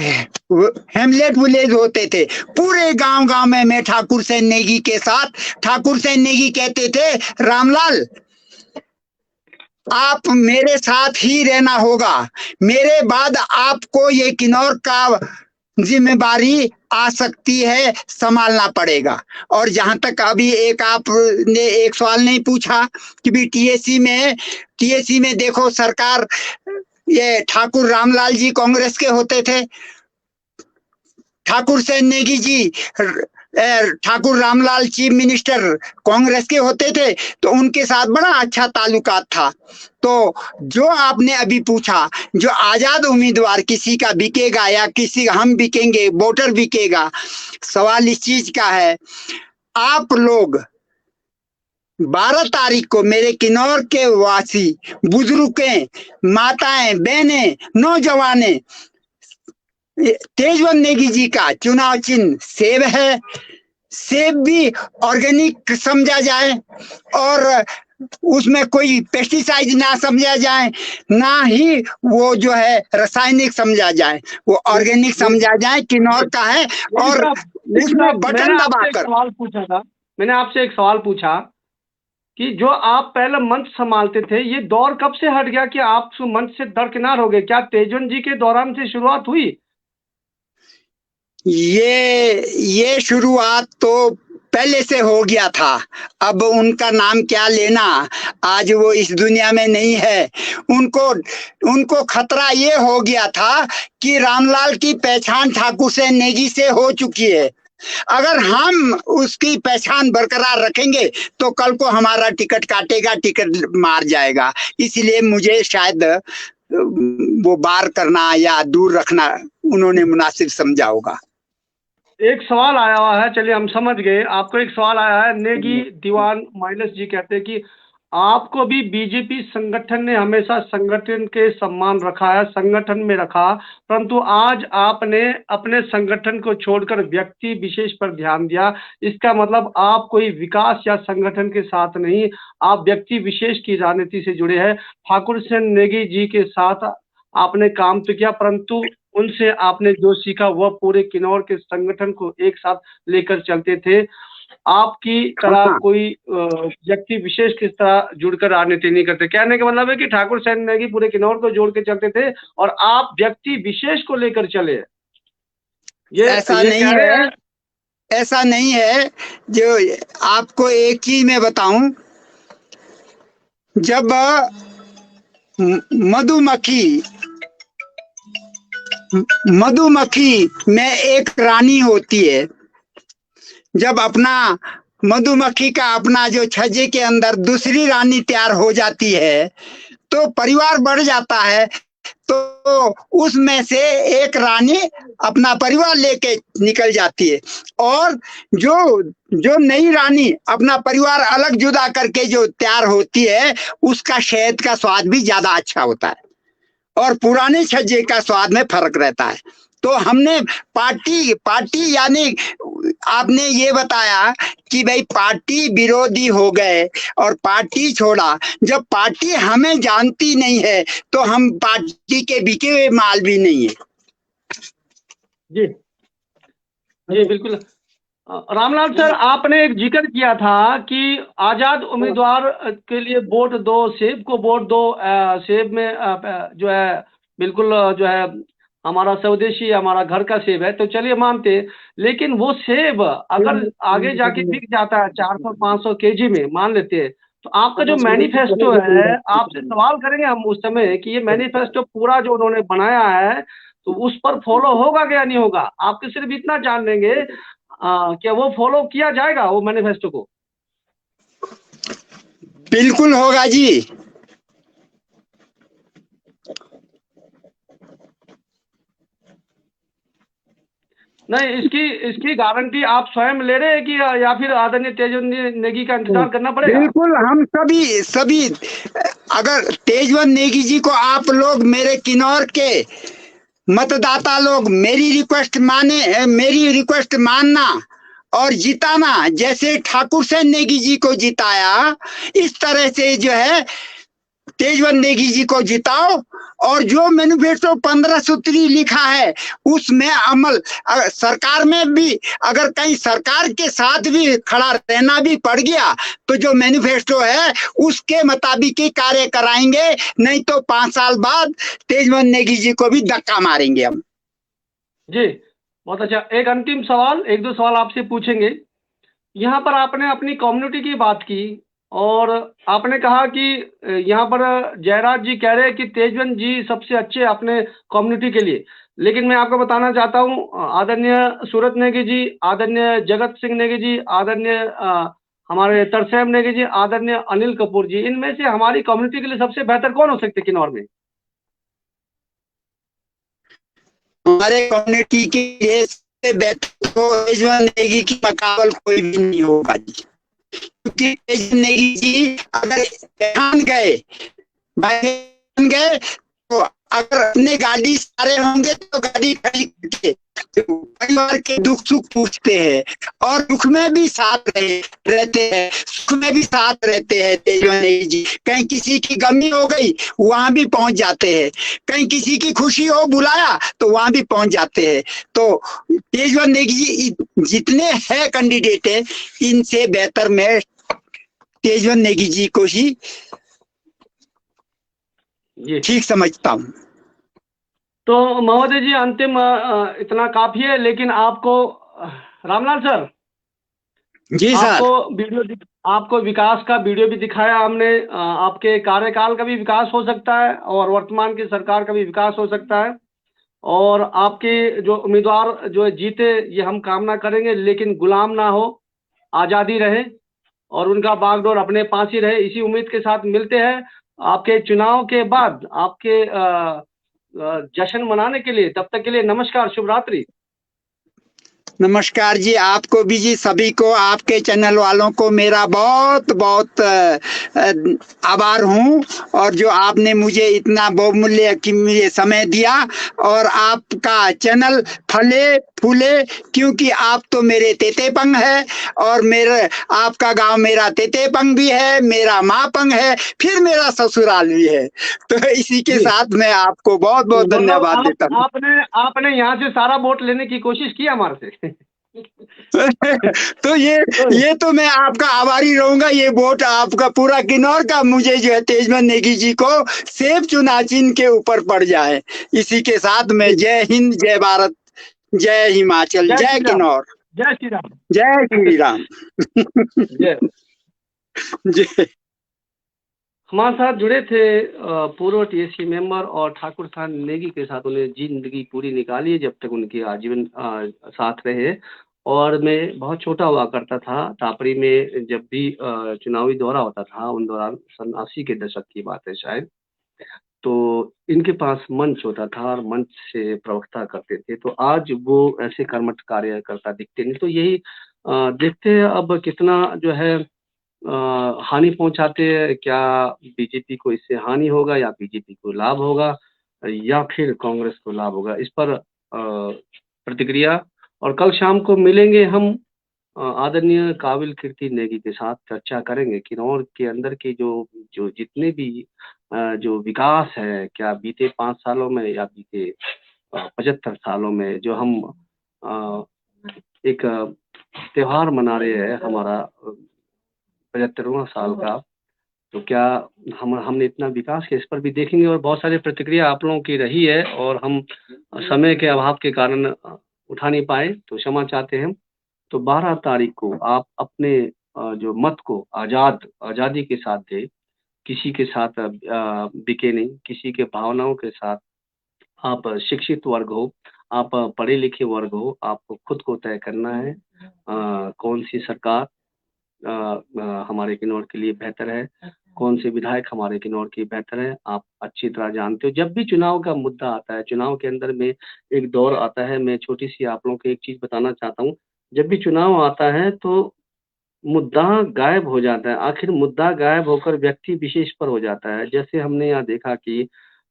हेमलेट विलेज होते थे, पूरे गांव में मैं ठाकुर सेन नेगी के साथ। ठाकुर सेन नेगी कहते थे रामलाल आप मेरे साथ ही रहना होगा, मेरे बाद आपको ये किन्नौर का जिम्मेदारी आ सकती है, संभालना पड़ेगा। और जहां तक अभी एक आपने एक सवाल नहीं पूछा कि भी टीएसी में देखो सरकार, ये ठाकुर रामलाल जी कांग्रेस के होते थे, ठाकुर सेन नेगी जी ठाकुर रामलाल चीफ मिनिस्टर कांग्रेस के होते थे, तो उनके साथ बड़ा अच्छा ताल्लुकात था। तो जो आपने अभी पूछा, जो आजाद उम्मीदवार किसी का बिकेगा या किसी हम बिकेंगे, वोटर बिकेगा, सवाल इस चीज का है, आप लोग 12 तारीख को मेरे किन्नौर के वासी बुजुर्गें, माताएं, बहनें, नौजवानें, तेजवंत नेगी जी का चुनाव चिन्ह सेब है। सेब भी ऑर्गेनिक समझा जाए और उसमें कोई पेस्टिसाइड ना समझा जाए, ना ही वो जो है रासायनिक समझा जाए, वो ऑर्गेनिक समझा जाए, किन्नौर का है। और उसमें बटन दबाकर मैंने आपसे एक सवाल पूछा कि जो आप पहले मंच संभालते थे, ये दौर कब से हट गया कि आप मंच से दरकिनार हो गए? क्या तेजवंत जी के दौरान से शुरुआत हुई? ये शुरुआत तो पहले से हो गया था, अब उनका नाम क्या लेना, आज वो इस दुनिया में नहीं है। उनको खतरा ये हो गया था कि रामलाल की पहचान ठाकुर सेन नेगी से हो चुकी है, अगर हम उसकी पहचान बरकरार रखेंगे तो कल को हमारा टिकट काटेगा, टिकट मार जाएगा। इसलिए मुझे शायद वो बार करना या दूर रखना उन्होंने मुनासिब समझा होगा। एक सवाल आया हुआ है, चलिए हम समझ गए। आपको एक सवाल आया है, नेगी दीवान माइनस जी कहते हैं कि आपको भी बीजेपी संगठन ने हमेशा संगठन के सम्मान रखा है, संगठन में रखा, परंतु आज आपने अपने संगठन को छोड़कर व्यक्ति विशेष पर ध्यान दिया। इसका मतलब आप कोई विकास या संगठन के साथ नहीं, आप व्यक्ति विशेष की राजनीति से जुड़े हैं। ठाकुर सेन नेगी जी के साथ आपने काम तो किया, परंतु उनसे आपने जो सीखा वह पूरे किन्नौर के संगठन को एक साथ लेकर चलते थे। आपकी तरह कोई व्यक्ति विशेष किस तरह जुड़कर राजनीति नहीं करते। कहने का मतलब है कि ठाकुर सेन नेगी पूरे किन्नौर को जोड़ के चलते थे और आप व्यक्ति विशेष को लेकर चले। ये ऐसा नहीं है, ऐसा नहीं है। जो आपको एक चीज मैं बताऊं, जब मधुमक्खी में एक रानी होती है, जब अपना मधुमक्खी का अपना जो छज्जे के अंदर दूसरी रानी तैयार हो जाती है तो परिवार बढ़ जाता है, तो उसमें से एक रानी अपना परिवार लेके निकल जाती है, और जो नई रानी अपना परिवार अलग जुदा करके जो तैयार होती है उसका शहद का स्वाद भी ज्यादा अच्छा होता है और पुराने छज्जे का स्वाद में फर्क रहता है। तो हमने पार्टी यानी आपने ये बताया कि भाई पार्टी विरोधी हो गए और पार्टी छोड़ा। जब पार्टी हमें जानती नहीं है तो हम पार्टी के बिके हुए माल भी नहीं है। जी जी बिल्कुल। रामलाल सर, आपने एक जिक्र किया था कि आजाद उम्मीदवार के लिए वोट दो, सेब को वोट दो। सेब में जो है बिल्कुल जो है हमारा स्वदेशी, हमारा घर का सेब है, तो चलिए मानते हैं। लेकिन वो सेब अगर आगे जाके बिक जाता है 400-500 केजी में, मान लेते हैं, तो आपका जो मैनिफेस्टो है, आपसे सवाल करेंगे हम उस समय कि ये मैनिफेस्टो पूरा जो उन्होंने बनाया है, तो उस पर फॉलो होगा क्या नहीं होगा। आपके सिर्फ इतना जान लेंगे क्या वो फॉलो किया जाएगा वो मैनिफेस्टो को। बिल्कुल होगा जी। नहीं, इसकी इसकी गारंटी आप स्वयं ले रहे हैं कि या फिर आदरणीय तेजस्वी नेगी का इंतजार करना पड़ेगा। बिल्कुल, हम सभी अगर तेजस्वी नेगी जी को आप लोग, मेरे किन्नौर के मतदाता लोग, मेरी रिक्वेस्ट मानना और जिताना। जैसे ठाकुर सेन नेगी जी को जिताया, इस तरह से जो है तेजस्वी नेगी जी को जिताओ। और जो मैनिफेस्टो 15 सूत्री लिखा है उसमें अमल, सरकार में भी अगर कहीं सरकार के साथ भी खड़ा रहना भी पड़ गया तो जो मैनिफेस्टो है उसके मुताबिक ही कार्य कराएंगे, नहीं तो 5 साल बाद तेजस्वी नेगी जी को भी धक्का मारेंगे हम। जी बहुत अच्छा। एक अंतिम सवाल, एक दो सवाल आपसे पूछेंगे। यहाँ पर आपने अपनी कम्युनिटी की बात की और आपने कहा कि यहाँ पर जयराज जी कह रहे हैं कि तेजस्वी जी सबसे अच्छे अपने कम्युनिटी के लिए। लेकिन मैं आपको बताना चाहता हूँ, आदरणीय सूरत नेगी जी, आदरणीय जगत सिंह नेगी जी, आदरणीय हमारे तरसेम नेगी जी, आदरणीय अनिल कपूर जी, इनमें से हमारी कम्युनिटी के लिए सबसे बेहतर कौन हो सकते किन्नौर में। हमारे कम्युनिटी के लिए सबसे बेहतर तो तेजस्वी नेगी की मुकाबल कोई भी नहीं होगा जी। क्योंकि तेजस्वी नेगी जी अगर मान गए तो अगर अपने गाड़ी सारे होंगे तो गाड़ी खड़ी करके परिवार के दुख सुख पूछते हैं और दुख में भी साथ रहते हैं, सुख में भी साथ रहते हैं तेजस्वी नेगी जी। कहीं किसी की गमी हो गई वहां भी पहुंच जाते हैं, कहीं किसी की खुशी हो बुलाया तो वहां भी पहुंच जाते हैं। तो तेजस्वी नेगी जी जितने हैं कैंडिडेट है, इनसे बेहतर मैं तेजस्वी नेगी जी को ही ठीक समझता हूँ। तो महोदय जी अंतिम इतना काफी है। लेकिन आपको रामलाल सर जी सर, आपको विकास का वीडियो भी दिखाया हमने। आपके कार्यकाल का भी विकास हो सकता है और वर्तमान की सरकार का भी विकास हो सकता है। और आपके जो उम्मीदवार जो जीते ये हम कामना करेंगे, लेकिन गुलाम ना हो, आज़ादी रहे और उनका बागडोर अपने पास ही रहे। इसी उम्मीद के साथ मिलते हैं आपके चुनाव के बाद आपके जश्न मनाने के लिए। तब तक के लिए नमस्कार, शुभ रात्रि। नमस्कार जी, आपको भी जी, सभी को, आपके चैनल वालों को मेरा बहुत बहुत आभार हूँ। और जो आपने मुझे इतना बहुमूल्य कीमती समय दिया और आपका चैनल फले फूले, क्योंकि आप तो मेरे तेतेपंग है और मेरे आपका गांव मेरा तेतेपंग भी है, मेरा मापंग है, फिर मेरा ससुराल भी है। तो इसी के साथ मैं आपको बहुत बहुत धन्यवाद देता हूँ। आपने यहाँ से सारा वोट लेने की कोशिश की हमारे से। तो ये तो मैं आपका आभारी रहूंगा। ये वोट आपका पूरा किन्नौर का मुझे जो है तेजस्वी नेगी जी को सेब चुनाव चिन्ह के ऊपर पड़ जाए। इसी के साथ में जय हिंद, जय भारत, जय हिमाचल, जय किन्नौर, जय श्री राम, जय श्री राम। जय। जय। हमारे साथ जुड़े थे पूर्व टीएससी मेंबर और ठाकुर खान नेगी के साथ उन्हें जिंदगी पूरी निकाली है, जब तक उनके आजीवन साथ रहे। और मैं बहुत छोटा हुआ करता था टापरी में, जब भी चुनावी दौरा होता था उन दौरान सन 80 के दशक की बात है शायद, तो इनके पास मंच होता था और मंच से प्रवक्ता करते थे। तो आज वो ऐसे कर्मठ कार्यकर्ता दिखते नहीं। तो यही देखते हैं अब कितना जो है हानि पहुंचाते हैं। क्या बीजेपी को इससे हानि होगा या बीजेपी को लाभ होगा या फिर कांग्रेस को लाभ होगा, इस पर प्रतिक्रिया और कल शाम को मिलेंगे हम आदरणीय काबिल कीर्ति नेगी के साथ चर्चा करेंगे किन्नौर के अंदर के जो जो जितने भी जो विकास है, क्या बीते 5 सालों में या बीते 75 सालों में जो हम एक त्योहार मना रहे हैं हमारा 75वां साल का, तो क्या हमने इतना विकास किया, इस पर भी देखेंगे। और बहुत सारी प्रतिक्रिया आप लोगों की रही है और हम समय के अभाव के कारण उठा नहीं पाए, तो क्षमा चाहते हैं। तो 12 तारीख को आप अपने जो मत को आज़ादी के साथ दें, किसी के साथ बिके नहीं, किसी के भावनाओं के साथ। आप शिक्षित वर्ग हो, आप पढ़े लिखे वर्ग हो, आपको खुद को तय करना है कौन सी सरकार हमारे किन्नौर के लिए बेहतर है, कौन से विधायक हमारे किन्नौर के बेहतर है, आप अच्छी तरह जानते हो। जब भी चुनाव का मुद्दा आता है, चुनाव के अंदर में एक दौर आता है, मैं छोटी सी आप लोगों को एक चीज बताना चाहता हूँ। जब भी चुनाव आता है तो मुद्दा गायब हो जाता है, आखिर मुद्दा गायब होकर व्यक्ति विशेष पर हो जाता है। जैसे हमने यहाँ देखा कि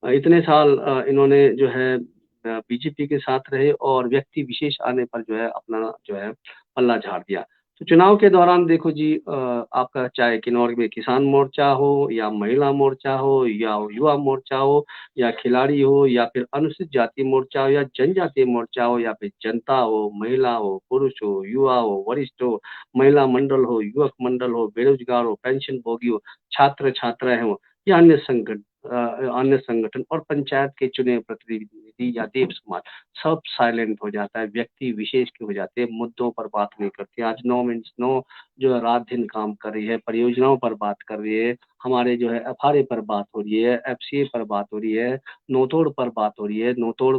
इतने साल इन्होंने जो है बीजेपी के साथ रहे और व्यक्ति विशेष आने पर जो है अपना जो है पल्ला झाड़ दिया। तो चुनाव के दौरान देखो जी, आपका चाहे किन्नौर में किसान मोर्चा हो या महिला मोर्चा हो या युवा मोर्चा हो या खिलाड़ी हो या फिर अनुसूचित जाति मोर्चा हो या जनजातीय मोर्चा हो या फिर जनता हो, महिला हो, पुरुष हो, युवा हो, वरिष्ठ हो, महिला मंडल हो, युवक मंडल हो, बेरोजगार हो, पेंशन भोगी हो, छात्र छात्राएं हो या अन्य संगठन और पंचायत के चुने प्रतिनिधि या देव समाज, सब साइलेंट हो जाता है, व्यक्ति विशेष के हो जाते हैं, मुद्दों पर बात नहीं करते। आज 9 जो है रात दिन काम कर रही है, परियोजनाओं पर बात कर रही है, हमारे जो है एफआरए पर बात हो रही है, एफसीए पर बात हो रही है, नोतोड़ पर बात हो रही है। नोतोड़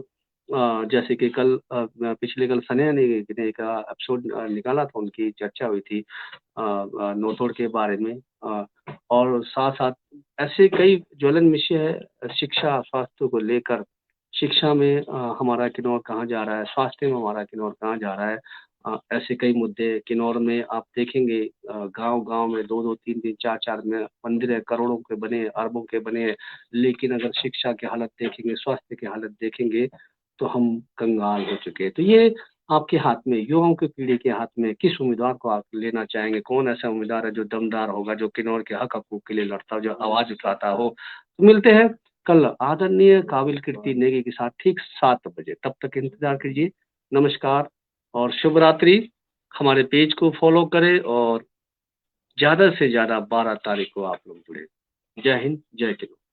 जैसे कि पिछले कल सनेहा ने एक एपिसोड निकाला था, उनकी चर्चा हुई थी नोतोड़ के बारे में। और साथ साथ ऐसे कई ज्वलन विषय है, शिक्षा स्वास्थ्य को लेकर। शिक्षा में हमारा किन्नौर कहाँ जा रहा है, स्वास्थ्य में हमारा किन्नौर कहाँ जा रहा है, ऐसे कई मुद्दे किन्नौर में आप देखेंगे। गांव-गांव में 2-2, 3-3, 4-4 में मंदिर है, करोड़ों के बने, अरबों के बने, लेकिन अगर शिक्षा की हालत देखेंगे, स्वास्थ्य की हालत देखेंगे, तो हम कंगाल हो चुके हैं। तो ये आपके हाथ में, युवाओं की पीढ़ी के हाथ में, किस उम्मीदवार को आप लेना चाहेंगे? कौन ऐसा उम्मीदवार है जो दमदार होगा, जो किन्नौर के हक हकूक के लिए लड़ता हो, जो आवाज उठाता हो? तो मिलते हैं कल आदरणीय काबिल कीर्ति नेगी के साथ ठीक 7 बजे। तब तक इंतजार कीजिए। नमस्कार और शुभ रात्रि। हमारे पेज को फॉलो करें और ज्यादा से ज्यादा 12 तारीख को आप लोग जुड़े। जय हिंद, जय किन्नौर।